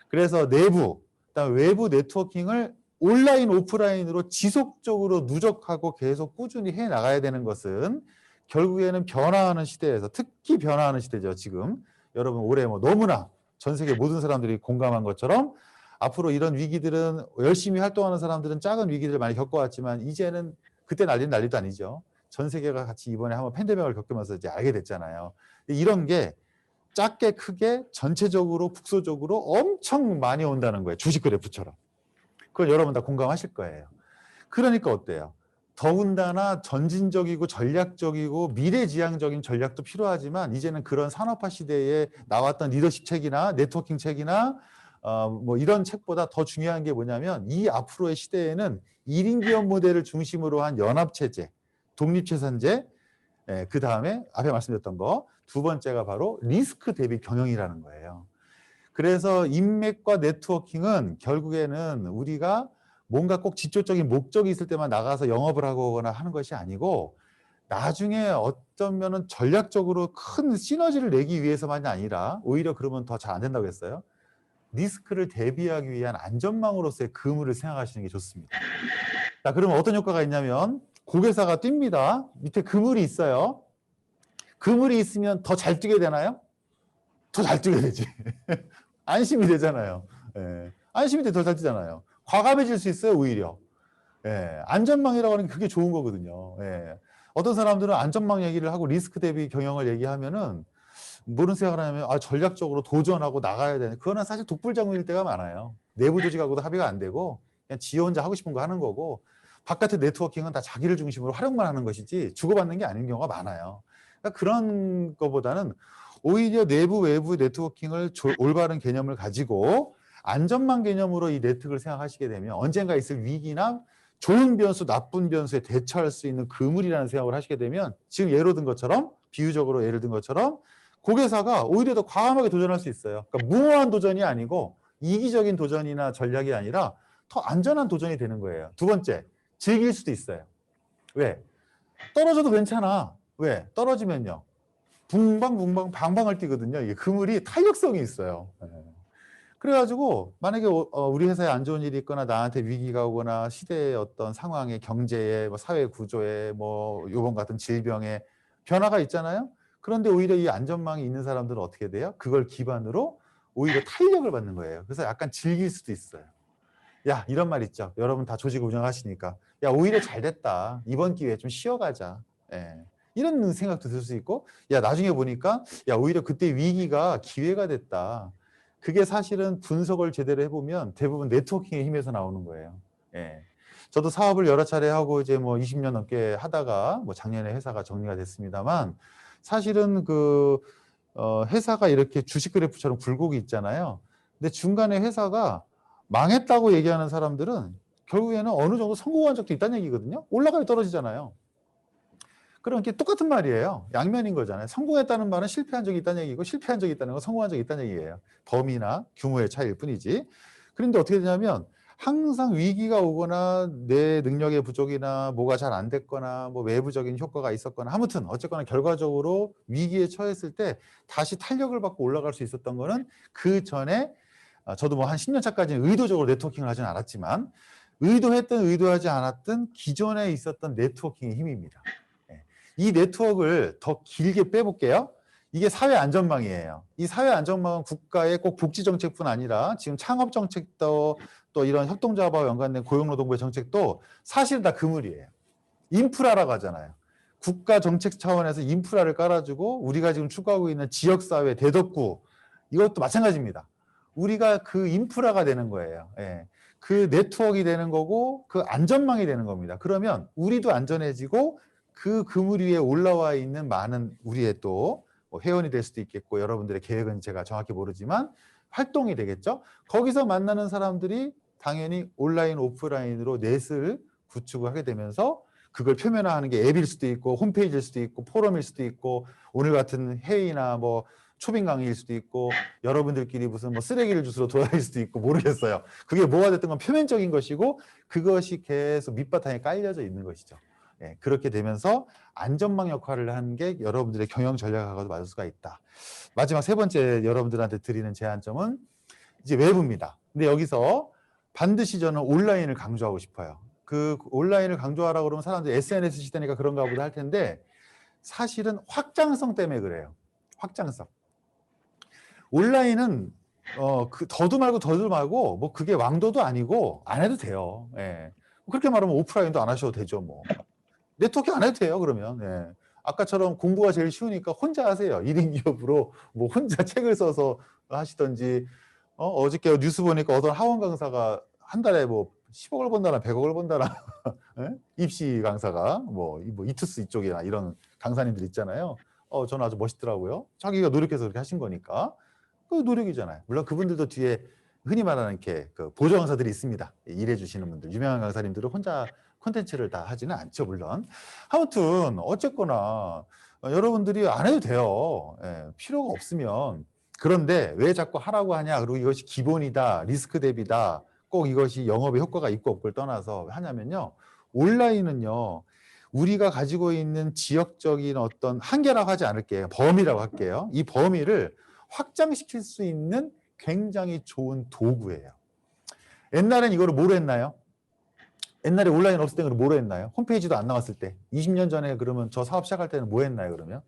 그래서 내부, 그다음에 외부 네트워킹을 온라인, 오프라인으로 지속적으로 누적하고 계속 꾸준히 해나가야 되는 것은 결국에는 변화하는 시대에서 특히 변화하는 시대죠. 지금 여러분 올해 뭐 너무나 전 세계 모든 사람들이 공감한 것처럼 앞으로 이런 위기들은 열심히 활동하는 사람들은 작은 위기들을 많이 겪어왔지만 이제는 그때 난리도 아니죠. 전 세계가 같이 이번에 한번 팬데믹을 겪으면서 이제 알게 됐잖아요. 이런 게 작게 크게 전체적으로 국소적으로 엄청 많이 온다는 거예요. 주식 그래프처럼. 그걸 여러분 다 공감하실 거예요. 그러니까 어때요? 더군다나 전진적이고 전략적이고 미래지향적인 전략도 필요하지만 이제는 그런 산업화 시대에 나왔던 리더십 책이나 네트워킹 책이나 뭐 이런 책보다 더 중요한 게 뭐냐면 이 앞으로의 시대에는 1인 기업 모델을 중심으로 한 연합체제, 독립재산제, 그 다음에 앞에 말씀드렸던 거 두 번째가 바로 리스크 대비 경영이라는 거예요. 그래서 인맥과 네트워킹은 결국에는 우리가 뭔가 꼭 직접적인 목적이 있을 때만 나가서 영업을 하거나 하는 것이 아니고 나중에 어떤 면은 전략적으로 큰 시너지를 내기 위해서만이 아니라 오히려 그러면 더 잘 안 된다고 했어요. 리스크를 대비하기 위한 안전망으로서의 그물을 생각하시는 게 좋습니다. 자, 그러면 어떤 효과가 있냐면 고개사가 뜁니다. 밑에 그물이 있어요. 그물이 있으면 더 잘 뛰게 되나요? 더 잘 뛰게 되지. 안심이 되잖아요. 예. 안심이 돼 더 잘 뛰잖아요. 과감해질 수 있어요, 오히려. 예. 안전망이라고 하는 게 그게 좋은 거거든요. 예. 어떤 사람들은 안전망 얘기를 하고 리스크 대비 경영을 얘기하면은 뭐는 생각을 하냐면 전략적으로 도전하고 나가야 되는 그거는 사실 독불장군일 때가 많아요. 내부 조직하고도 합의가 안 되고 그냥 지 혼자 하고 싶은 거 하는 거고 바깥의 네트워킹은 다 자기를 중심으로 활용만 하는 것이지 주고받는 게 아닌 경우가 많아요. 그러니까 그런 거보다는 오히려 내부 외부 네트워킹을 올바른 개념을 가지고 안전망 개념으로 이 네트워크를 생각하시게 되면 언젠가 있을 위기나 좋은 변수, 나쁜 변수에 대처할 수 있는 그물이라는 생각을 하시게 되면 지금 예로 든 것처럼 비유적으로 예를 든 것처럼 고개사가 오히려 더 과감하게 도전할 수 있어요. 그러니까 무모한 도전이 아니고 이기적인 도전이나 전략이 아니라 더 안전한 도전이 되는 거예요. 두 번째, 즐길 수도 있어요. 왜? 떨어져도 괜찮아. 왜? 떨어지면요. 붕방붕방 방방을 뛰거든요. 이게 그물이 탄력성이 있어요. 그래가지고 만약에 우리 회사에 안 좋은 일이 있거나 나한테 위기가 오거나 시대의 어떤 상황에 경제에 뭐 사회 구조에 뭐 요번 같은 질병에 변화가 있잖아요. 그런데 오히려 이 안전망이 있는 사람들은 어떻게 돼요? 그걸 기반으로 오히려 탄력을 받는 거예요. 그래서 약간 즐길 수도 있어요. 야, 이런 말 있죠. 여러분 다 조직 운영하시니까. 야, 오히려 잘 됐다. 이번 기회에 좀 쉬어가자. 예. 이런 생각도 들 수 있고, 야, 나중에 보니까, 야, 오히려 그때 위기가 기회가 됐다. 그게 사실은 분석을 제대로 해보면 대부분 네트워킹의 힘에서 나오는 거예요. 예. 저도 사업을 여러 차례 하고 이제 뭐 20년 넘게 하다가 뭐 작년에 회사가 정리가 됐습니다만 사실은 회사가 이렇게 주식 그래프처럼 굴곡이 있잖아요. 근데 중간에 회사가 망했다고 얘기하는 사람들은 결국에는 어느 정도 성공한 적도 있다는 얘기거든요. 올라가야 떨어지잖아요. 그럼 이게 똑같은 말이에요. 양면인 거잖아요. 성공했다는 말은 실패한 적이 있다는 얘기고 실패한 적이 있다는 건 성공한 적이 있다는 얘기예요. 범위나 규모의 차이일 뿐이지. 그런데 어떻게 되냐면 항상 위기가 오거나 내 능력의 부족이나 뭐가 잘 안 됐거나 뭐 외부적인 효과가 있었거나 아무튼 어쨌거나 결과적으로 위기에 처했을 때 다시 탄력을 받고 올라갈 수 있었던 거는 그 전에 저도 뭐 한 10년 차까지는 의도적으로 네트워킹을 하진 않았지만 의도했든 의도하지 않았든 기존에 있었던 네트워킹의 힘입니다. 이 네트워크를 더 길게 빼볼게요. 이게 사회 안전망이에요. 이 사회 안전망은 국가의 꼭 복지 정책뿐 아니라 지금 창업 정책도 또 이런 협동조합과 연관된 고용노동부의 정책도 사실은 다 그물이에요. 인프라라고 하잖아요. 국가 정책 차원에서 인프라를 깔아주고 우리가 지금 추구하고 있는 지역사회, 대덕구 이것도 마찬가지입니다. 우리가 그 인프라가 되는 거예요. 예. 그 네트워크가 되는 거고 그 안전망이 되는 겁니다. 그러면 우리도 안전해지고 그 그물 위에 올라와 있는 많은 우리의 또 회원이 될 수도 있겠고 여러분들의 계획은 제가 정확히 모르지만 활동이 되겠죠. 거기서 만나는 사람들이 당연히 온라인, 오프라인으로 넷을 구축을 하게 되면서 그걸 표면화하는 게 앱일 수도 있고 홈페이지일 수도 있고 포럼일 수도 있고 오늘 같은 회의나 뭐 초빙 강의일 수도 있고 여러분들끼리 무슨 뭐 쓰레기를 주스러 돌아다닐 수도 있고 모르겠어요. 그게 뭐가 됐든 건 표면적인 것이고 그것이 계속 밑바탕에 깔려져 있는 것이죠. 예, 그렇게 되면서 안전망 역할을 하는 게 여러분들의 경영 전략하고도 맞을 수가 있다. 마지막 세 번째 여러분들한테 드리는 제안점은 이제 외부입니다. 근데 여기서 반드시 저는 온라인을 강조하고 싶어요. 그 온라인을 강조하라고 그러면 사람들이 SNS 시대니까 그런가 보다 할 텐데 사실은 확장성 때문에 그래요. 확장성. 온라인은 더도 말고 뭐 그게 왕도도 아니고 안 해도 돼요. 예. 그렇게 말하면 오프라인도 안 하셔도 되죠. 뭐. 네트워킹 안 해도 돼요, 그러면. 예. 아까처럼 공부가 제일 쉬우니까 혼자 하세요. 1인 기업으로 뭐 혼자 책을 써서 하시던지 어저께 뉴스 보니까 어떤 학원 강사가 한 달에 뭐 10억을 번다나 100억을 번다나 예? 입시 강사가 뭐 이투스 이쪽이나 이런 강사님들 있잖아요. 저는 아주 멋있더라고요. 자기가 노력해서 그렇게 하신 거니까. 그 노력이잖아요. 물론 그분들도 뒤에 흔히 말하는 이렇게 그 보조 강사들이 있습니다. 일해 주시는 분들, 유명한 강사님들은 혼자 콘텐츠를 다 하지는 않죠, 물론. 아무튼 어쨌거나 여러분들이 안 해도 돼요. 예, 필요가 없으면 그런데 왜 자꾸 하라고 하냐? 그리고 이것이 기본이다, 리스크 대비다, 꼭 이것이 영업에 효과가 있고 없고를 떠나서 하냐면요. 온라인은요. 우리가 가지고 있는 지역적인 어떤 한계라고 하지 않을게요. 범위라고 할게요. 이 범위를 확장시킬 수 있는 굉장히 좋은 도구예요. 옛날엔 이거를 뭐로 했나요? 옛날에 온라인 없을 때는 뭐로 했나요? 홈페이지도 안 나왔을 때. 20년 전에 그러면 저 사업 시작할 때는 뭐 했나요, 그러면?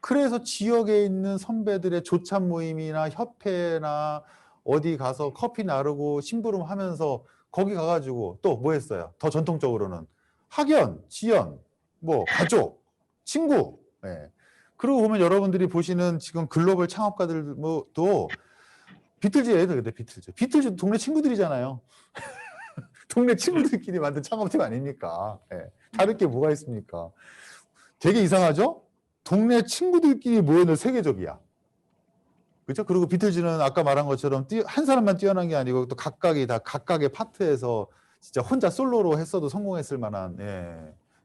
그래서 지역에 있는 선배들의 조찬 모임이나 협회나 어디 가서 커피 나르고 심부름 하면서 거기 가가지고 또 뭐 했어요? 더 전통적으로는 학연, 지연, 뭐 가족, 친구. 예. 그러고 보면 여러분들이 보시는 지금 글로벌 창업가들도 비틀즈 애들 근데 비틀즈 동네 친구들이잖아요. 동네 친구들끼리 만든 창업팀 아닙니까? 예. 다를 게 뭐가 있습니까? 되게 이상하죠? 동네 친구들끼리 모여는 세계적이야. 그렇죠? 그리고 비틀즈는 아까 말한 것처럼 한 사람만 뛰어난 게 아니고 또 각각이 다 각각의 파트에서 진짜 혼자 솔로로 했어도 성공했을 만한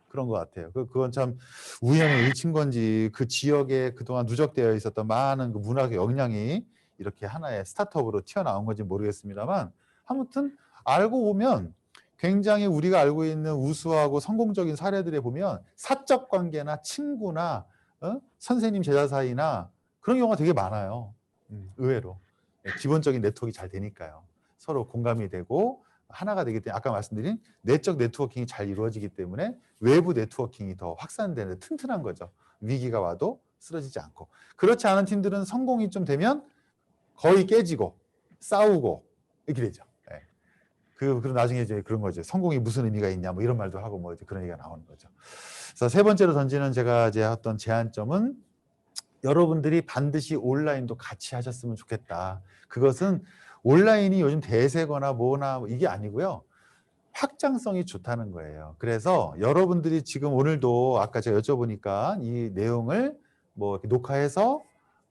그런 것 같아요. 그건 참 우연의 일치인 건지 그 지역에 그동안 누적되어 있었던 많은 그 문화적 역량이 이렇게 하나의 스타트업으로 튀어나온 건지 모르겠습니다만 아무튼 알고 보면 굉장히 우리가 알고 있는 우수하고 성공적인 사례들에 보면 사적 관계나 친구나 선생님 제자 사이나 그런 경우가 되게 많아요. 의외로. 기본적인 네트워크가 잘 되니까요. 서로 공감이 되고 하나가 되기 때문에 아까 말씀드린 내적 네트워킹이 잘 이루어지기 때문에 외부 네트워킹이 더 확산되는 튼튼한 거죠. 위기가 와도 쓰러지지 않고. 그렇지 않은 팀들은 성공이 좀 되면 거의 깨지고 싸우고 이렇게 되죠. 그럼 나중에 이제 그런 거죠. 성공이 무슨 의미가 있냐, 뭐 이런 말도 하고 뭐 이제 그런 얘기가 나오는 거죠. 그래서 세 번째로 던지는 제가 이제 어떤 제안점은 여러분들이 반드시 온라인도 같이 하셨으면 좋겠다. 그것은 온라인이 요즘 대세거나 뭐나 이게 아니고요. 확장성이 좋다는 거예요. 그래서 여러분들이 지금 오늘도 아까 제가 여쭤보니까 이 내용을 뭐 이렇게 녹화해서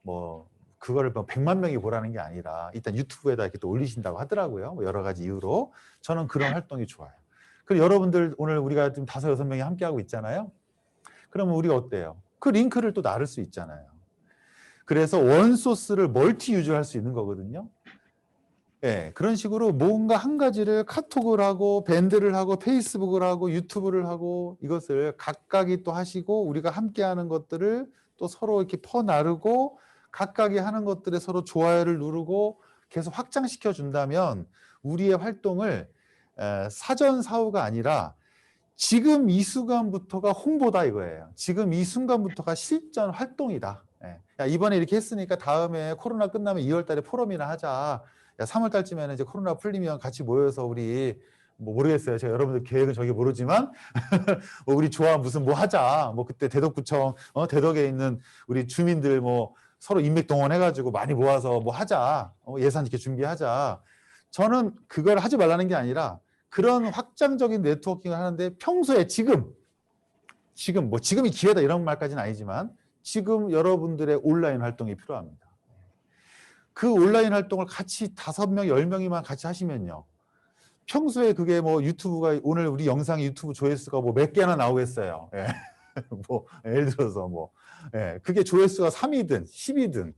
뭐 그거를 뭐 100만 명이 보라는 게 아니라 일단 유튜브에다 이렇게 또 올리신다고 하더라고요. 뭐 여러 가지 이유로. 저는 그런 활동이 좋아요. 그리고 여러분들 오늘 우리가 지금 5, 6명이 함께하고 있잖아요. 그러면 우리가 어때요? 그 링크를 또 나눌 수 있잖아요. 그래서 원소스를 멀티 유저할 수 있는 거거든요. 예, 그런 식으로 뭔가 한 가지를 카톡을 하고 밴드를 하고 페이스북을 하고 유튜브를 하고 이것을 각각이 또 하시고 우리가 함께 하는 것들을 또 서로 이렇게 퍼나르고 각각이 하는 것들에 서로 좋아요를 누르고 계속 확장시켜 준다면 우리의 활동을 사전 사후가 아니라 지금 이 순간부터가 홍보다 이거예요. 지금 이 순간부터가 실전 활동이다. 야, 이번에 이렇게 했으니까 다음에 코로나 끝나면 2월 달에 포럼이나 하자. 야, 3월 달쯤에는 이제 코로나 풀리면 같이 모여서 우리 뭐 모르겠어요. 제가 여러분들 계획은 저기 모르지만 우리 좋아 무슨 뭐 하자. 뭐 그때 대덕구청 대덕에 있는 우리 주민들 뭐 서로 인맥 동원해가지고 많이 모아서 뭐 하자. 예산 이렇게 준비하자. 저는 그걸 하지 말라는 게 아니라 그런 확장적인 네트워킹을 하는데 평소에 지금 뭐 지금이 기회다 이런 말까지는 아니지만 지금 여러분들의 온라인 활동이 필요합니다. 그 온라인 활동을 같이 5명, 10명이만 같이 하시면요. 평소에 그게 뭐 유튜브가 오늘 우리 영상 유튜브 조회수가 뭐 몇 개나 나오겠어요. 예. 뭐 예를 들어서 뭐 그게 조회수가 3이든 10이든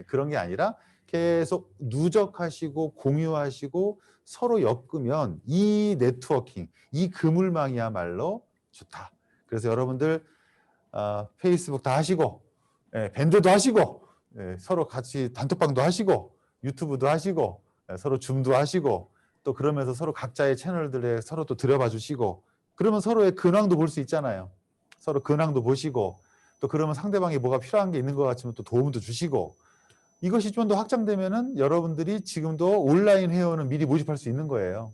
그런 게 아니라 계속 누적하시고 공유하시고 서로 엮으면 이 네트워킹, 이 그물망이야말로 좋다. 그래서 여러분들 페이스북 다 하시고 밴드도 하시고 서로 같이 단톡방도 하시고 유튜브도 하시고 서로 줌도 하시고 또 그러면서 서로 각자의 채널들에 서로 또 들여봐 주시고 그러면 서로의 근황도 볼 수 있잖아요. 서로 근황도 보시고 또 그러면 상대방이 뭐가 필요한 게 있는 것 같으면 또 도움도 주시고 이것이 좀 더 확장되면은 여러분들이 지금도 온라인 회원은 미리 모집할 수 있는 거예요.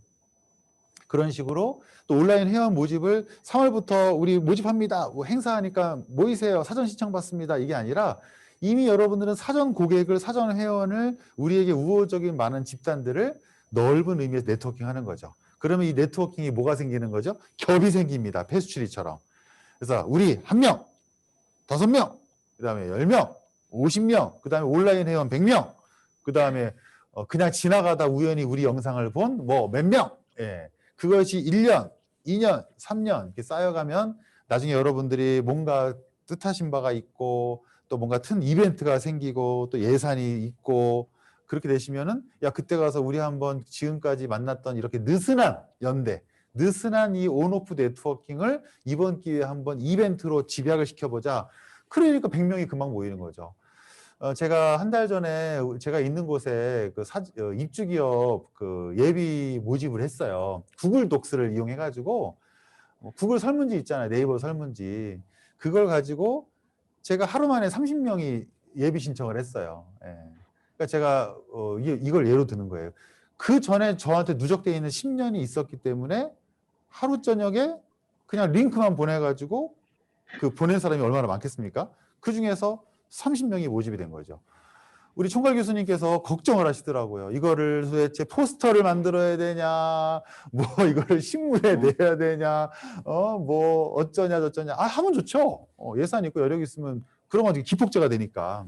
그런 식으로 또 온라인 회원 모집을 3월부터 우리 모집합니다. 뭐 행사하니까 모이세요. 사전 신청 받습니다. 이게 아니라 이미 여러분들은 사전 고객을, 사전 회원을 우리에게 우호적인 많은 집단들을 넓은 의미에서 네트워킹 하는 거죠. 그러면 이 네트워킹이 뭐가 생기는 거죠? 겹이 생깁니다. 패스츄리처럼. 그래서 우리 1명, 5명, 그 다음에 10명, 50명, 그 다음에 온라인 회원 100명, 그 다음에 그냥 지나가다 우연히 우리 영상을 본 뭐 몇 명, 그것이 1년, 2년, 3년 이렇게 쌓여가면 나중에 여러분들이 뭔가 뜻하신 바가 있고 또 뭔가 큰 이벤트가 생기고 또 예산이 있고 그렇게 되시면은 야 그때 가서 우리 한번 지금까지 만났던 이렇게 느슨한 연대, 느슨한 이 온오프 네트워킹을 이번 기회에 한번 이벤트로 집약을 시켜보자. 그러니까 100명이 금방 모이는 거죠. 제가 한 달 전에 제가 있는 곳에 그 입주 기업 그 예비 모집을 했어요. 구글 독스를 이용해 가지고 구글 설문지 있잖아요. 네이버 설문지. 그걸 가지고 제가 하루 만에 30명이 예비 신청을 했어요. 예. 그러니까 제가 이걸 예로 드는 거예요. 그 전에 저한테 누적되어 있는 10년이 있었기 때문에 하루 저녁에 그냥 링크만 보내가지고 그 보낸 사람이 얼마나 많겠습니까? 그 중에서 30명이 모집이 된 거죠. 우리 총괄 교수님께서 걱정을 하시더라고요. 이거를 도대체 포스터를 만들어야 되냐, 뭐 이거를 신문에 내야 되냐, 뭐 어쩌냐 저쩌냐. 하면 좋죠. 예산 있고 여력 있으면 그런 건 기폭제가 되니까.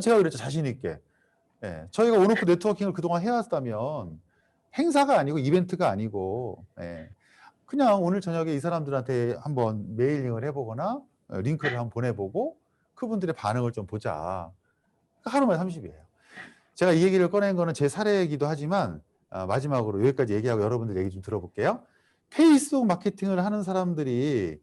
제가 그랬죠, 자신 있게. 예, 저희가 온오프 네트워킹을 그동안 해왔다면 행사가 아니고 이벤트가 아니고 그냥 오늘 저녁에 이 사람들한테 한번 메일링을 해보거나 링크를 한번 보내보고 그분들의 반응을 좀 보자. 하루만 30이에요. 제가 이 얘기를 꺼낸 거는 제 사례이기도 하지만 마지막으로 여기까지 얘기하고 여러분들 얘기 좀 들어볼게요. 페이스북 마케팅을 하는 사람들이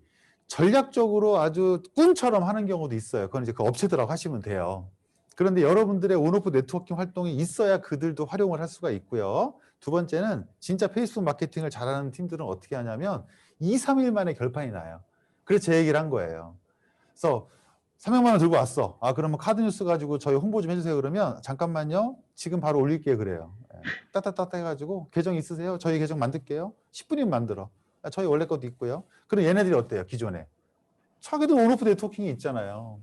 전략적으로 아주 꾼처럼 하는 경우도 있어요. 그건 이제 그 업체들하고 하시면 돼요. 그런데 여러분들의 온오프 네트워킹 활동이 있어야 그들도 활용을 할 수가 있고요. 두 번째는 진짜 페이스북 마케팅을 잘하는 팀들은 어떻게 하냐면 2, 3일 만에 결판이 나요. 그래서 제 얘기를 한 거예요. 그래서 300만 원 들고 왔어. 그러면 카드 뉴스 가지고 저희 홍보 좀 해주세요. 그러면 잠깐만요. 지금 바로 올릴게요. 그래요. 따따따따 해가지고 계정 있으세요? 저희 계정 만들게요. 10분이면 만들어. 저희 원래 것도 있고요. 그럼 얘네들이 어때요? 기존에. 자기도 온오프 네트워킹이 있잖아요.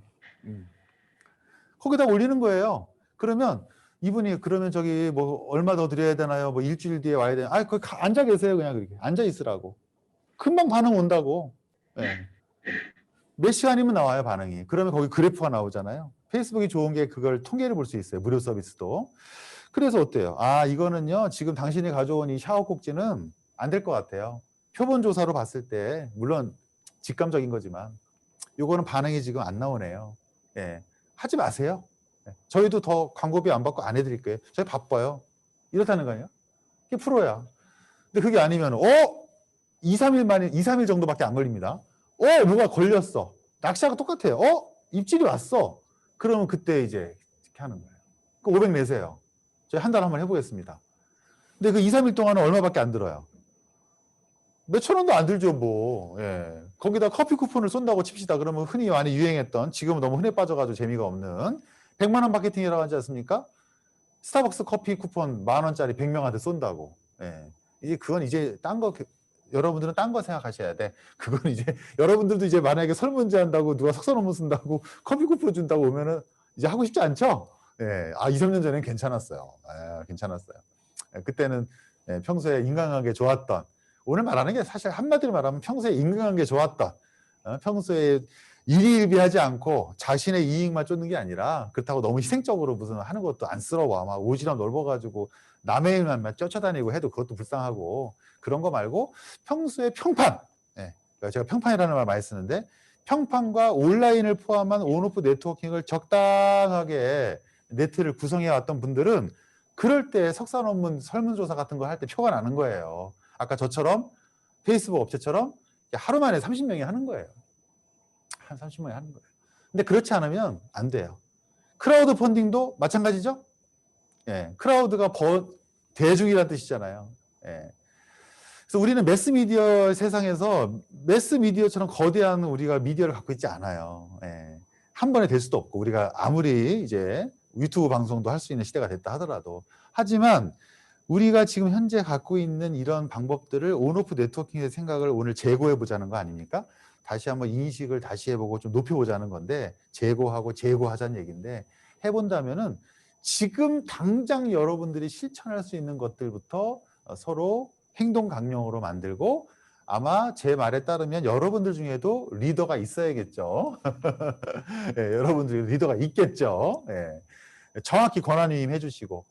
거기다 올리는 거예요. 그러면 이분이 그러면 저기 뭐 얼마 더 드려야 되나요? 뭐 일주일 뒤에 와야 되나요? 거기 앉아 계세요. 그냥 그렇게. 앉아 있으라고. 금방 반응 온다고. 몇 시간이면 나와요, 반응이. 그러면 거기 그래프가 나오잖아요. 페이스북이 좋은 게 그걸 통계를 볼 수 있어요. 무료 서비스도. 그래서 어때요? 이거는요, 지금 당신이 가져온 이 샤워 꼭지는 안 될 것 같아요. 표본 조사로 봤을 때, 물론 직감적인 거지만, 요거는 반응이 지금 안 나오네요. 하지 마세요. 저희도 더 광고비 안 받고 안 해드릴게요. 저희 바빠요. 이렇다는 거 아니에요? 그게 프로야. 근데 그게 아니면, 2, 3일 만에, 2, 3일 정도밖에 안 걸립니다. 뭐가 걸렸어. 낚시하고 똑같아요. 입질이 왔어. 그러면 그때 이제 이렇게 하는 거예요. 그 500 내세요. 저희 한 달 한번 해보겠습니다. 근데 그 2, 3일 동안은 얼마밖에 안 들어요. 몇천 원도 안 들죠, 뭐. 거기다 커피 쿠폰을 쏜다고 칩시다. 그러면 흔히 많이 유행했던, 지금은 너무 흔해 빠져가지고 재미가 없는 100만 원 마케팅이라고 하지 않습니까? 스타벅스 커피 쿠폰 10,000원짜리 100명한테 쏜다고. 그건 이제 딴 거, 여러분들은 딴 거 생각하셔야 돼. 그건 이제 여러분들도 이제 만약에 설문지 한다고 누가 석사 논문 쓴다고 커피 쿠폰 준다고 오면은 이제 하고 싶지 않죠? 2, 3년 전에는 괜찮았어요. 괜찮았어요. 그때는 평소에 인간관계 좋았던, 오늘 말하는 게 사실 한마디로 말하면 평소에 인간관계 좋았던, 평소에 일희일비하지 않고 자신의 이익만 쫓는 게 아니라 그렇다고 너무 희생적으로 무슨 하는 것도 안쓰러워. 막 오지랖 넓어가지고 남의 일만 쫓아다니고 해도 그것도 불쌍하고 그런 거 말고 평소에 평판, 제가 평판이라는 말 많이 쓰는데 평판과 온라인을 포함한 온오프 네트워킹을 적당하게 네트를 구성해 왔던 분들은 그럴 때 석사 논문 설문조사 같은 거 할 때 표가 나는 거예요. 아까 저처럼 페이스북 업체처럼 하루 만에 30명이 하는 거예요. 한 30명이 하는 거예요. 근데 그렇지 않으면 안 돼요. 크라우드 펀딩도 마찬가지죠. 크라우드가 대중이라는 뜻이잖아요. 그래서 우리는 매스미디어 세상에서 매스미디어처럼 거대한 우리가 미디어를 갖고 있지 않아요. 한 번에 될 수도 없고 우리가 아무리 이제 유튜브 방송도 할 수 있는 시대가 됐다 하더라도 하지만 우리가 지금 현재 갖고 있는 이런 방법들을 온오프 네트워킹의 생각을 오늘 재고해 보자는 거 아닙니까? 다시 한번 인식을 다시 해보고 좀 높여보자는 건데 재고하고 재고하자는 얘기인데 해본다면은 지금 당장 여러분들이 실천할 수 있는 것들부터 서로 행동 강령으로 만들고 아마 제 말에 따르면 여러분들 중에도 리더가 있어야겠죠. 여러분들이 리더가 있겠죠. 정확히 권한위임 해주시고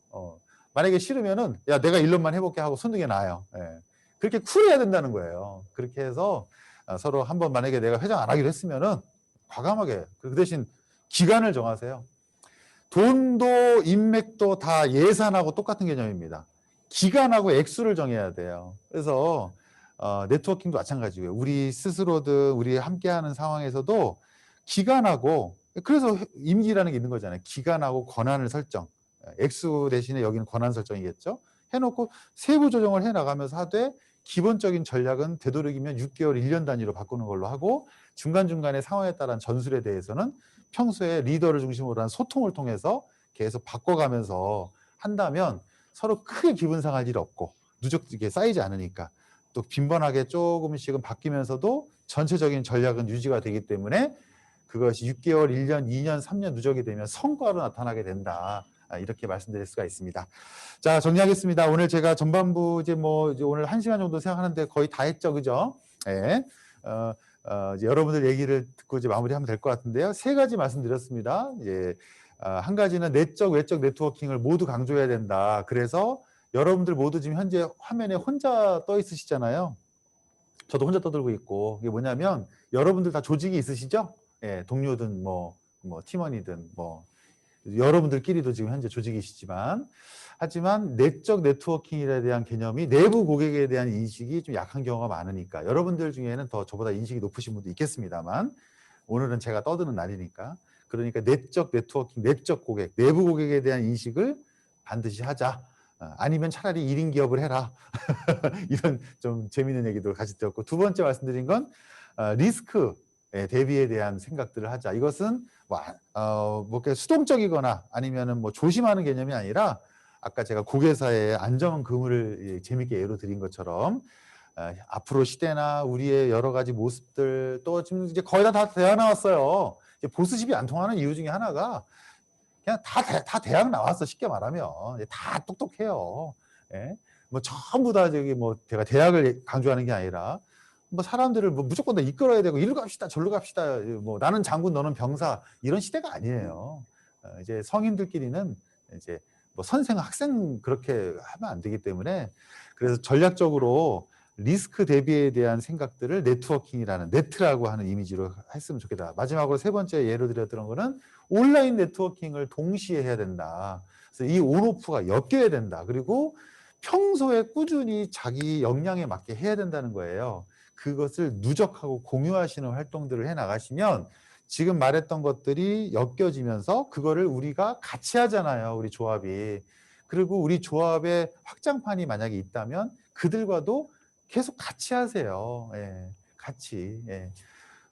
만약에 싫으면은 야 내가 일론만 해볼게 하고 손등에 놔요. 그렇게 쿨해야 된다는 거예요. 그렇게 해서 서로 한번 만약에 내가 회장 안 하기로 했으면은 과감하게 그 대신 기간을 정하세요. 돈도 인맥도 다 예산하고 똑같은 개념입니다. 기간하고 액수를 정해야 돼요. 그래서 네트워킹도 마찬가지고요. 우리 스스로든 우리 함께하는 상황에서도 기간하고, 그래서 임기라는 게 있는 거잖아요. 기간하고 권한을 설정. 액수 대신에 여기는 권한 설정이겠죠. 해놓고 세부 조정을 해나가면서 하되, 기본적인 전략은 되도록이면 6개월, 1년 단위로 바꾸는 걸로 하고, 중간중간에 상황에 따른 전술에 대해서는 평소에 리더를 중심으로 한 소통을 통해서 계속 바꿔가면서 한다면 서로 크게 기분 상할 일 없고, 누적되게 쌓이지 않으니까, 또 빈번하게 조금씩은 바뀌면서도 전체적인 전략은 유지가 되기 때문에 그것이 6개월, 1년, 2년, 3년 누적이 되면 성과로 나타나게 된다. 이렇게 말씀드릴 수가 있습니다. 자, 정리하겠습니다. 오늘 제가 전반부 이제 오늘 1시간 정도 생각하는데 거의 다 했죠, 그죠? 네. 이제 여러분들 얘기를 듣고 이제 마무리하면 될 것 같은데요. 3가지 말씀드렸습니다. 이제 한 가지는 내적, 외적 네트워킹을 모두 강조해야 된다. 그래서 여러분들 모두 지금 현재 화면에 혼자 떠 있으시잖아요. 저도 혼자 떠들고 있고, 이게 뭐냐면 여러분들 다 조직이 있으시죠? 예, 동료든 뭐 팀원이든 여러분들끼리도 지금 현재 조직이시지만, 하지만 내적 네트워킹에 대한 개념이 내부 고객에 대한 인식이 좀 약한 경우가 많으니까, 여러분들 중에는 더 저보다 인식이 높으신 분도 있겠습니다만, 오늘은 제가 떠드는 날이니까, 그러니까 내적 네트워킹, 내적 고객, 내부 고객에 대한 인식을 반드시 하자. 아니면 차라리 1인 기업을 해라. 이런 좀 재미있는 얘기도 같이 들었고, 두 번째 말씀드린 건 리스크 대비에 대한 생각들을 하자. 이것은 수동적이거나 아니면은 조심하는 개념이 아니라, 아까 제가 고개사의 안정금을 재밌게 예로 드린 것처럼 앞으로 시대나 우리의 여러 가지 모습들, 또 지금 이제 거의 다 대학 나왔어요. 이제 보스십이 안 통하는 이유 중에 하나가 그냥 다 대학 나왔어. 쉽게 말하면 다 똑똑해요. 예? 전부 다 제가 대학을 강조하는 게 아니라, 사람들을 무조건 다 이끌어야 되고, 이리로 갑시다 저리로 갑시다, 나는 장군 너는 병사, 이런 시대가 아니에요. 이제 성인들끼리는 이제 선생 학생 그렇게 하면 안 되기 때문에, 그래서 전략적으로 리스크 대비에 대한 생각들을 네트워킹이라는, 네트라고 하는 이미지로 했으면 좋겠다. 마지막으로 3번째 예로 드렸던 거는 온라인 네트워킹을 동시에 해야 된다. 그래서 이 온오프가 엮여야 된다. 그리고 평소에 꾸준히 자기 역량에 맞게 해야 된다는 거예요. 그것을 누적하고 공유하시는 활동들을 해 나가시면 지금 말했던 것들이 엮여지면서 그거를 우리가 같이 하잖아요. 우리 조합이. 그리고 우리 조합의 확장판이 만약에 있다면 그들과도 계속 같이 하세요. 예, 같이. 예.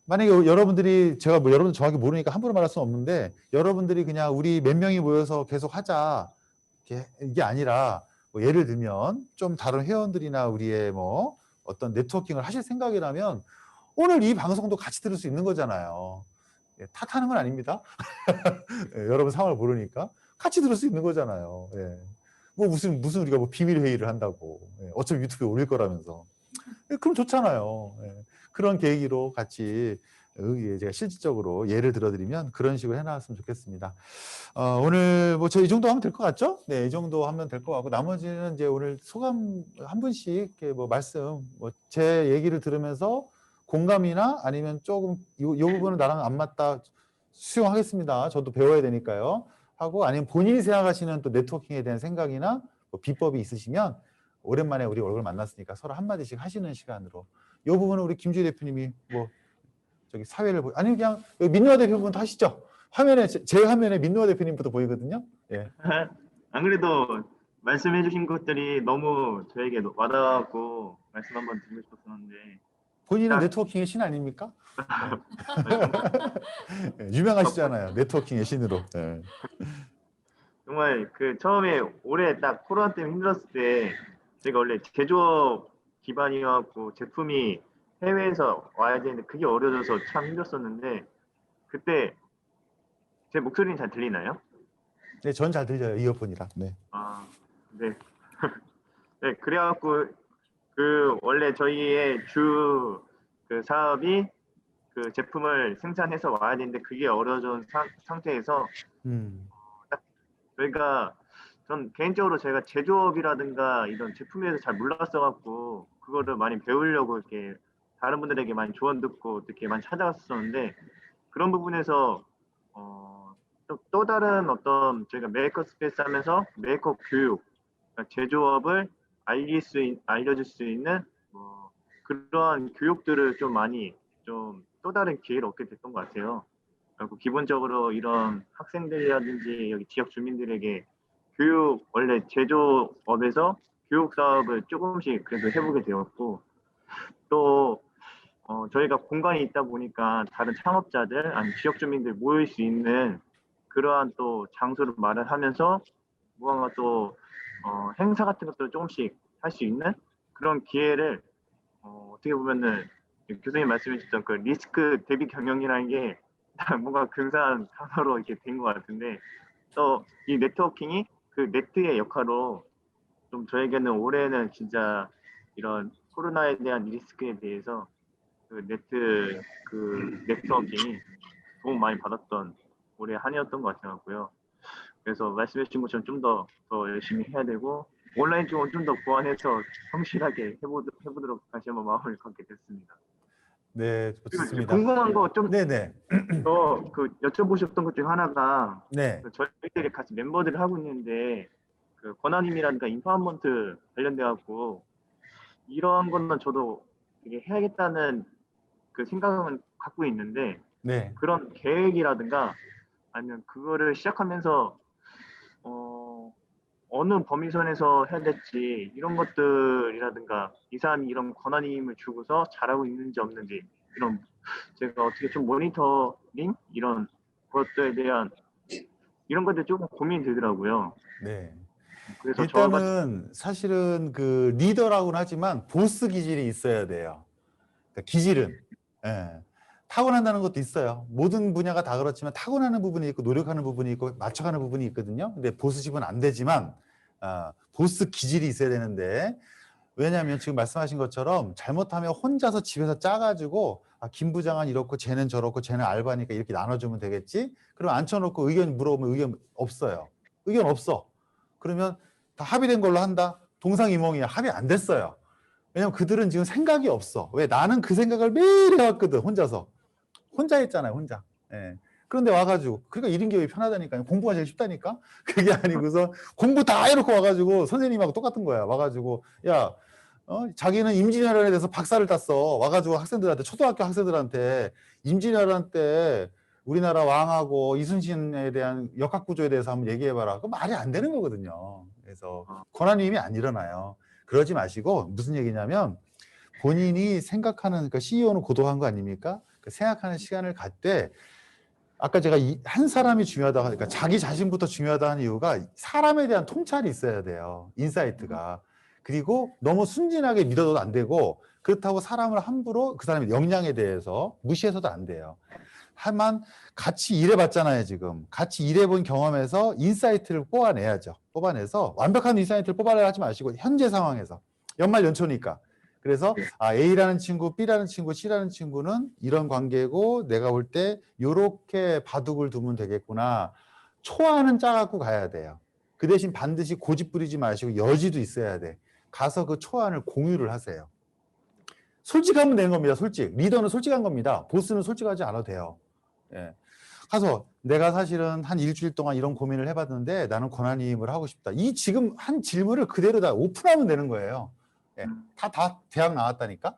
만약에 여러분들이, 제가 여러분들 정확히 모르니까 함부로 말할 수는 없는데, 여러분들이 그냥 우리 몇 명이 모여서 계속 하자, 이게 아니라, 예를 들면 좀 다른 회원들이나 우리의 어떤 네트워킹을 하실 생각이라면 오늘 이 방송도 같이 들을 수 있는 거잖아요. 예, 탓하는 건 아닙니다. 예, 여러분 상황을 모르니까 같이 들을 수 있는 거잖아요. 예. 무슨 우리가 비밀 회의를 한다고. 예, 어차피 유튜브에 올릴 거라면서. 예, 그럼 좋잖아요. 예. 그런 계기로 같이 제가 실질적으로 예를 들어드리면 그런 식으로 해나갔으면 좋겠습니다. 오늘 저 이 정도 하면 될 것 같죠? 네, 이 정도 하면 될 것 같고, 나머지는 이제 오늘 소감 한 분씩 이렇게 말씀, 제 얘기를 들으면서 공감이나 아니면 조금 이 부분은 나랑 안 맞다, 수용하겠습니다. 저도 배워야 되니까요. 하고, 아니면 본인이 생각하시는 또 네트워킹에 대한 생각이나 비법이 있으시면 오랜만에 우리 얼굴 만났으니까 서로 한마디씩 하시는 시간으로, 이 부분은 우리 김주희 대표님이 저기 사회를 아니 그냥 민노아 대표분도 하시죠. 화면에 제 화면에 민노아 대표님부터 보이거든요. 예. 안 그래도 말씀해주신 것들이 너무 저에게 와닿았고 말씀 한번 드리고 싶었었는데, 본인은 딱- 네트워킹의 신 아닙니까? 예. 유명하시잖아요. 네트워킹의 신으로. 예. 정말 그 처음에 올해 딱 코로나 때문에 힘들었을 때, 제가 원래 제조업 기반이어갖고 제품이 해외에서 와야 되는데 그게 어려져서 참 힘들었었는데, 그때 제 목소리는 잘 들리나요? 네, 전 잘 들려요. 이어폰이라. 네. 아, 네. 네, 그래갖고 그 원래 저희의 주 그 사업이 그 제품을 생산해서 와야 되는데 그게 어려운 상태에서 저희가, 전 개인적으로 제가 제조업이라든가 이런 제품에 대해서 잘 몰랐어갖고 그거를 많이 배우려고 이렇게 다른 분들에게 많이 조언 듣고 이렇게 많이 찾아갔었는데, 그런 부분에서 또 다른 어떤 저희가 메이커 스페이스 하면서 메이커 교육, 그러니까 제조업을 알려줄 수 있는 그러한 교육들을 좀 많이 좀 또 다른 기회를 얻게 됐던 것 같아요. 그리고 기본적으로 이런 학생들이라든지 여기 지역 주민들에게 교육, 원래 제조업에서 교육 사업을 조금씩 그래도 해보게 되었고, 또 저희가 공간이 있다 보니까 다른 창업자들, 아니 지역 주민들 모일 수 있는 그러한 또 장소를 마련하면서 무언가 또 행사 같은 것도 조금씩 할 수 있는 그런 기회를 어떻게 보면은 교수님 말씀해 주셨던 그 리스크 대비 경영이라는 게 뭔가 근사한 단어로 이렇게 된 것 같은데, 또 이 네트워킹이 그 네트의 역할로 좀 저에게는 올해는 진짜 이런 코로나에 대한 리스크에 대해서 그 네트워킹이 도움 많이 받았던 올해 한 해였던 것 같아요. 그래서 말씀해 주신 것처럼 좀 더 열심히 해야 되고, 온라인 쪽은 좀 더 보완해서 성실하게 해보도록 다시 한번 마음을 갖게 됐습니다. 네, 그리고 좋습니다. 궁금한 거 좀 네네. 더 여쭤보셨던 것 중 하나가, 네. 저희들이 같이 멤버들을 하고 있는데 그 권한임이라든가 인파워먼트 관련돼 갖고 이런 거는 저도 되게 해야겠다는 그 생각은 갖고 있는데, 네. 그런 계획이라든가 아니면 그거를 시작하면서 어느 범위선에서 해야 될지 이런 것들이라든가 이 사람이 이런 권한임을 주고서 잘하고 있는지 없는지 이런 제가 어떻게 좀 모니터링 이런 것들에 대한 이런 것들 조금 고민이 되더라고요. 네. 그래서 저 같은 일단은 사실은 그 리더라고는 하지만 보스 기질이 있어야 돼요. 그러니까 기질은. 예. 타고난다는 것도 있어요. 모든 분야가 다 그렇지만 타고나는 부분이 있고 노력하는 부분이 있고 맞춰가는 부분이 있거든요. 근데 보스집은 안 되지만 보스 기질이 있어야 되는데, 왜냐하면 지금 말씀하신 것처럼 잘못하면 혼자서 집에서 짜가지고 김 부장은 이렇고 쟤는 저렇고 쟤는 알바니까 이렇게 나눠주면 되겠지? 그럼 앉혀놓고 의견 물어보면 의견 없어요. 의견 없어. 그러면 다 합의된 걸로 한다? 동상이몽이야. 합의 안 됐어요. 왜냐면 그들은 지금 생각이 없어. 왜? 나는 그 생각을 매일 해왔거든. 혼자 했잖아요. 혼자. 예. 그런데 와가지고 그러니까 1인 교육이 편하다니까요. 공부가 제일 쉽다니까. 그게 아니고서 공부 다 해놓고 와가지고 선생님하고 똑같은 거야. 와가지고 야 자기는 임진왜란에 대해서 박사를 땄어. 와가지고 학생들한테, 초등학교 학생들한테 임진왜란 때 우리나라 왕하고 이순신에 대한 역학구조에 대해서 한번 얘기해봐라. 그 말이 안 되는 거거든요. 그래서 권한임이 안 일어나요. 그러지 마시고, 무슨 얘기냐면 본인이 생각하는, 그러니까 CEO는 고도한 거 아닙니까? 그 생각하는 시간을 갖되, 아까 제가 한 사람이 중요하다, 그러니까 자기 자신부터 중요하다 하는 이유가 사람에 대한 통찰이 있어야 돼요. 인사이트가. 그리고 너무 순진하게 믿어도 안 되고, 그렇다고 사람을 함부로 그 사람의 역량에 대해서 무시해서도 안 돼요. 다만 같이 일해봤잖아요. 지금 같이 일해본 경험에서 인사이트를 뽑아내야죠. 뽑아내서 완벽한 인사이트를 뽑아내려 하지 마시고 현재 상황에서 연말 연초니까, 그래서 A라는 친구, B라는 친구, C라는 친구는 이런 관계고 내가 볼 때 이렇게 바둑을 두면 되겠구나. 초안은 짜갖고 가야 돼요. 그 대신 반드시 고집 부리지 마시고 여지도 있어야 돼. 가서 그 초안을 공유를 하세요. 솔직하면 되는 겁니다. 솔직. 리더는 솔직한 겁니다. 보스는 솔직하지 않아도 돼요. 예. 가서 내가 사실은 한 일주일 동안 이런 고민을 해봤는데 나는 권한임을 하고 싶다. 이 지금 한 질문을 그대로 다 오픈하면 되는 거예요. 예. 다 대학 나왔다니까?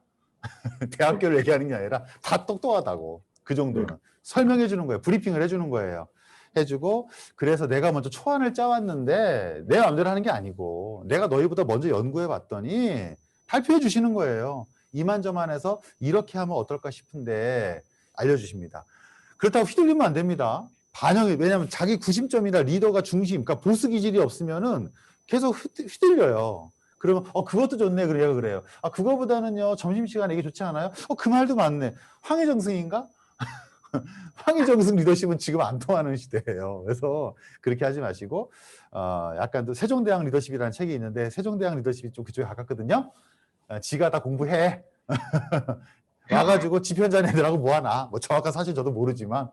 대학교를 얘기하는 게 아니라 다 똑똑하다고. 그 정도는. 설명해 주는 거예요. 브리핑을 해주는 거예요. 해주고, 그래서 내가 먼저 초안을 짜왔는데 내 마음대로 하는 게 아니고 내가 너희보다 먼저 연구해 봤더니 발표해 주시는 거예요. 이만저만해서 이렇게 하면 어떨까 싶은데 알려주십니다. 그렇다고 휘둘리면 안 됩니다. 반영이, 왜냐하면 자기 구심점이나 리더가 중심, 그러니까 보스 기질이 없으면은 계속 휘둘려요. 그러면 그것도 좋네. 그래요, 그래요. 그거보다는요 점심시간에 이게 좋지 않아요? 그 말도 맞네. 황해정승인가? 황해정승 리더십은 지금 안 통하는 시대예요. 그래서 그렇게 하지 마시고 약간 또 세종대왕 리더십이라는 책이 있는데 세종대왕 리더십이 좀 그쪽에 가깝거든요. 지가 다 공부해. 와가지고 집현전 애들하고 뭐하나. 뭐 정확한 사실 저도 모르지만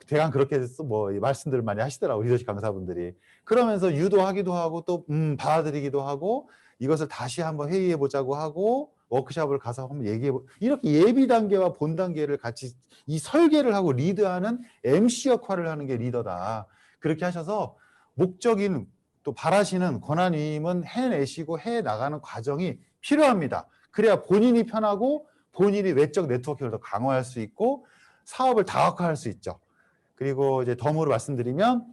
대강 그렇게 뭐 말씀들을 많이 하시더라고, 리더십 강사분들이. 그러면서 유도하기도 하고 또 받아들이기도 하고 이것을 다시 한번 회의해 보자고 하고 워크숍을 가서 한번 이렇게 예비 단계와 본 단계를 같이 이 설계를 하고 리드하는 MC 역할을 하는 게 리더다. 그렇게 하셔서 목적인 또 바라시는 권한위임은 해내시고 해 나가는 과정이 필요합니다. 그래야 본인이 편하고 본인이 외적 네트워킹을 더 강화할 수 있고 사업을 다각화할 수 있죠. 그리고 이제 덤으로 말씀드리면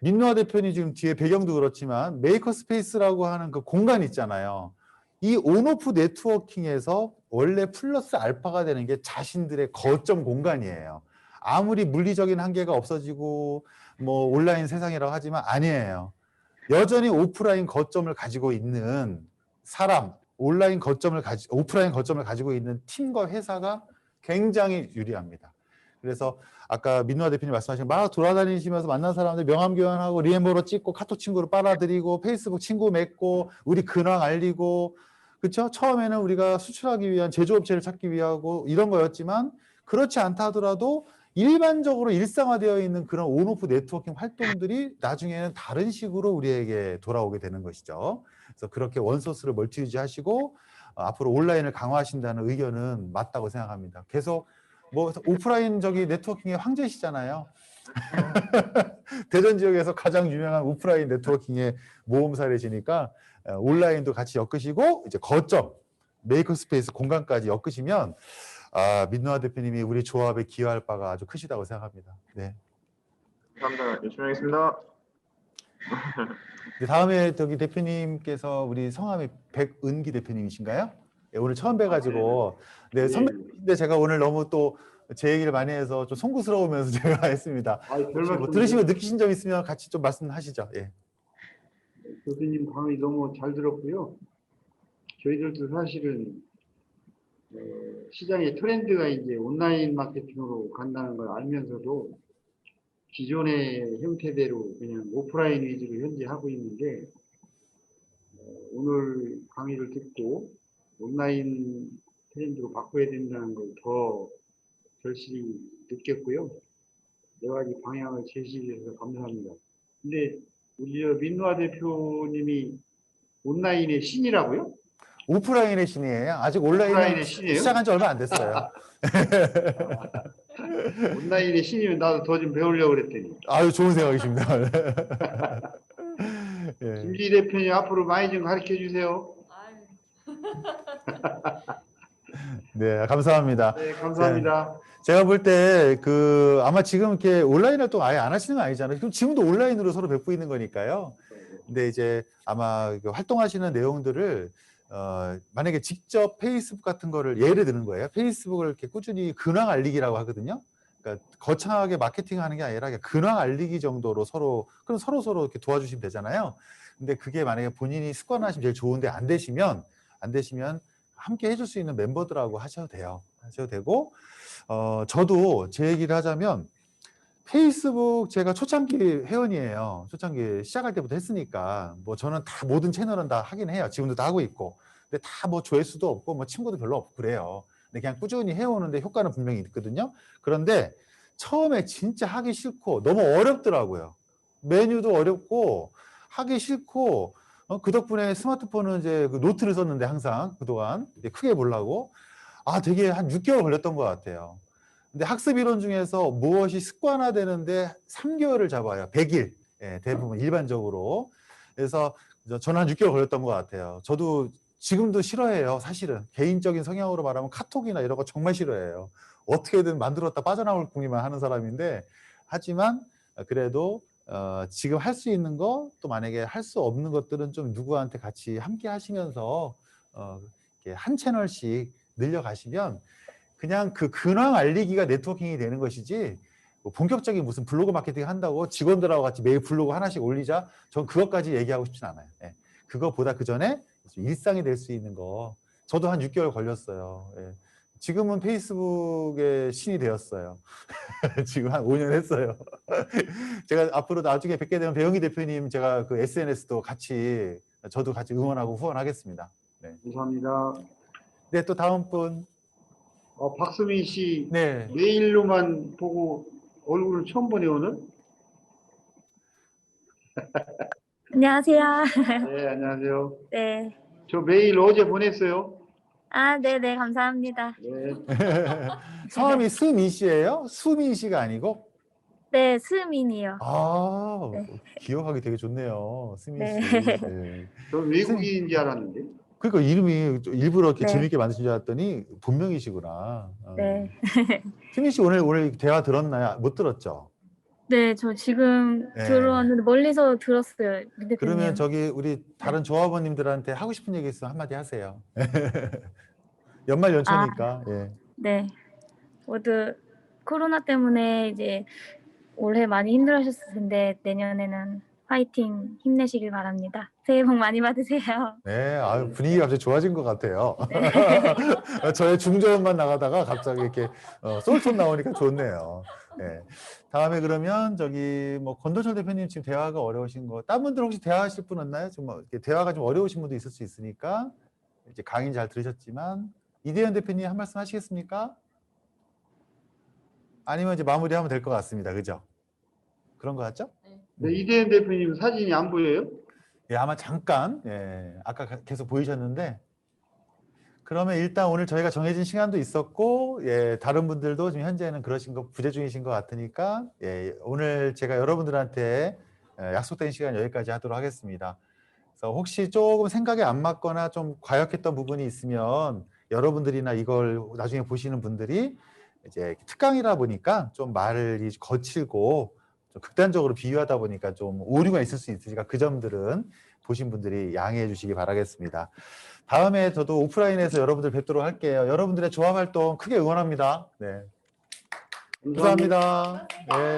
민노아 대표님 지금 뒤에 배경도 그렇지만 메이커 스페이스라고 하는 그 공간 있잖아요. 이 온오프 네트워킹에서 원래 플러스 알파가 되는 게 자신들의 거점 공간이에요. 아무리 물리적인 한계가 없어지고 뭐 온라인 세상이라고 하지만 아니에요. 여전히 오프라인 거점을 가지고 있는 사람, 오프라인 거점을 가지고 있는 팀과 회사가 굉장히 유리합니다. 그래서 아까 민노아 대표님 말씀하신 막 돌아다니시면서 만난 사람들 명함 교환하고 리엠버로 찍고 카톡 친구로 빨아들이고 페이스북 친구 맺고 우리 근황 알리고 그렇죠? 처음에는 우리가 수출하기 위한 제조업체를 찾기 위하고 이런 거였지만 그렇지 않다 하더라도 일반적으로 일상화되어 있는 그런 온오프 네트워킹 활동들이 나중에는 다른 식으로 우리에게 돌아오게 되는 것이죠. 그래서 그렇게 원소스를 멀티 유지하시고 앞으로 온라인을 강화하신다는 의견은 맞다고 생각합니다. 계속 뭐 오프라인적인 네트워킹의 황제시잖아요. 대전 지역에서 가장 유명한 오프라인 네트워킹의 모험사례시니까 온라인도 같이 엮으시고 이제 거점 메이커 스페이스 공간까지 엮으시면 민노아 대표님이 우리 조합에 기여할 바가 아주 크시다고 생각합니다. 네. 감사합니다. 열심히 하겠습니다. 다음에 저기 대표님께서 우리 성함이 백은기 대표님이신가요? 네, 오늘 처음 뵈가지고 네 선배님인데 제가 오늘 너무 또 제 얘기를 많이 해서 좀 송구스러우면서 제가 했습니다. 혹시 뭐 들으시고 느끼신 점 있으면 같이 좀 말씀하시죠. 예. 교수님 강의 너무 잘 들었고요. 저희들도 사실은 시장의 트렌드가 이제 온라인 마케팅으로 간다는 걸 알면서도 기존의 형태대로 그냥 오프라인 위주로 현재 하고 있는데 오늘 강의를 듣고 온라인 트렌드로 바꿔야 된다는 걸 더 절실히 느꼈고요. 여러 가지 방향을 제시해 주셔서 감사합니다. 근데 우리 민노아 대표님이 온라인의 신이라고요? 오프라인의 신이에요. 아직 온라인은 시작한 지 얼마 안 됐어요. 온라인의 신이면 나도 더 좀 배우려고 그랬더니. 아유 좋은 생각이십니다. 예. 김지 대표님 앞으로 많이 좀 가르쳐 주세요. 네, 감사합니다. 네, 감사합니다. 제가 볼 때 아마 지금 이렇게 온라인 활동 아예 안 하시는 거 아니잖아요. 그럼 지금도 온라인으로 서로 뵙고 있는 거니까요. 근데 이제 아마 활동하시는 내용들을 만약에 직접 페이스북 같은 거를 예를 드는 거예요. 페이스북을 이렇게 꾸준히 근황 알리기라고 하거든요. 그러니까 거창하게 마케팅하는 게 아니라 근황 알리기 정도로 그럼 서로 이렇게 도와주시면 되잖아요. 근데 그게 만약에 본인이 습관하시면 제일 좋은데 안 되시면 함께 해줄 수 있는 멤버들하고 하셔도 되고 저도 제 얘기를 하자면 페이스북 제가 초창기 회원이에요. 초창기 시작할 때부터 했으니까 뭐 저는 다 모든 채널은 다 하긴 해요. 지금도 다 하고 있고. 근데 다 뭐 조회수도 없고 뭐 친구도 별로 없고 그래요. 근데 그냥 꾸준히 해오는데 효과는 분명히 있거든요. 그런데 처음에 진짜 하기 싫고 너무 어렵더라고요. 메뉴도 어렵고 하기 싫고 그 덕분에 스마트폰은 이제 노트를 썼는데 항상 그동안 크게 보려고 되게 한 6개월 걸렸던 것 같아요. 근데 학습 이론 중에서 무엇이 습관화되는데 3개월을 잡아요. 100일. 예, 대부분 일반적으로. 그래서 저는 한 6개월 걸렸던 것 같아요. 저도 지금도 싫어해요. 사실은 개인적인 성향으로 말하면 카톡이나 이런 거 정말 싫어해요. 어떻게든 만들었다 빠져나올 궁리만 하는 사람인데 하지만 그래도 지금 할 수 있는 거 또 만약에 할 수 없는 것들은 좀 누구한테 같이 함께 하시면서 이렇게 한 채널씩 늘려가시면 그냥 그 근황 알리기가 네트워킹이 되는 것이지 뭐 본격적인 무슨 블로그 마케팅 한다고 직원들하고 같이 매일 블로그 하나씩 올리자 전 그것까지 얘기하고 싶진 않아요. 예. 그거보다 그 전에 일상이 될 수 있는 거 저도 한 6개월 걸렸어요. 예. 지금은 페이스북의 신이 되었어요. 지금 한 5년 했어요. 제가 앞으로 나중에 뵙게 되면 배영희 대표님 제가 그 SNS도 저도 같이 응원하고 후원하겠습니다. 네. 감사합니다. 네, 또 다음 분. 박수민 씨 네. 메일로만 보고 얼굴을 처음 보네 오늘. 안녕하세요. 네, 안녕하세요. 네. 저 메일 어제 보냈어요. 아, 네네, 감사합니다. 네. 성함이 스민 씨예요? 수민 씨가 아니고? 네, 스민이요. 아, 네. 기억하기 되게 좋네요. 스민 네. 씨. 네. 저 외국인인 줄 알았는데. 그러니까 이름이 좀 일부러 이렇게 네. 재밌게 만드신 줄 알았더니 본명이시구나. 네. 스민 씨 오늘 대화 들었나요? 못 들었죠? 네, 저 지금 네. 들어왔는데 멀리서 들었어요, 민 대표님. 그러면 저기 우리 다른 조합원님들한테 하고 싶은 얘기 있으면 한마디 하세요. 연말 연초니까. 예. 네. 모두 코로나 때문에 이제 올해 많이 힘들어하셨을 텐데 내년에는 화이팅 힘내시길 바랍니다. 새해 복 많이 받으세요. 네, 아유, 분위기가 갑자기 좋아진 것 같아요. 저의 중저음만 나가다가 갑자기 이렇게 솔톤 나오니까 좋네요. 네. 다음에 그러면 저기 뭐 권도철 대표님 지금 대화가 어려우신 거, 다른 분들 혹시 대화하실 분 없나요? 좀 이렇게 대화가 좀 어려우신 분도 있을 수 있으니까 이제 강의 잘 들으셨지만 이대현 대표님 한 말씀 하시겠습니까? 아니면 이제 마무리하면 될 것 같습니다. 그죠? 그런 거 같죠? 네, 이대현 대표님 사진이 안 보여요? 예, 아마 잠깐, 예, 아까 계속 보이셨는데, 그러면 일단 오늘 저희가 정해진 시간도 있었고, 예, 다른 분들도 지금 현재는 그러신 거 부재 중이신 것 같으니까, 예, 오늘 제가 여러분들한테 약속된 시간 여기까지 하도록 하겠습니다. 그래서 혹시 조금 생각이 안 맞거나 좀 과역했던 부분이 있으면 여러분들이나 이걸 나중에 보시는 분들이 이제 특강이라 보니까 좀 말이 거칠고 좀 극단적으로 비유하다 보니까 좀 오류가 있을 수 있으니까 그 점들은 보신 분들이 양해해 주시기 바라겠습니다. 다음에 저도 오프라인에서 여러분들 뵙도록 할게요. 여러분들의 조합 활동 크게 응원합니다. 네. 감사합니다. 네.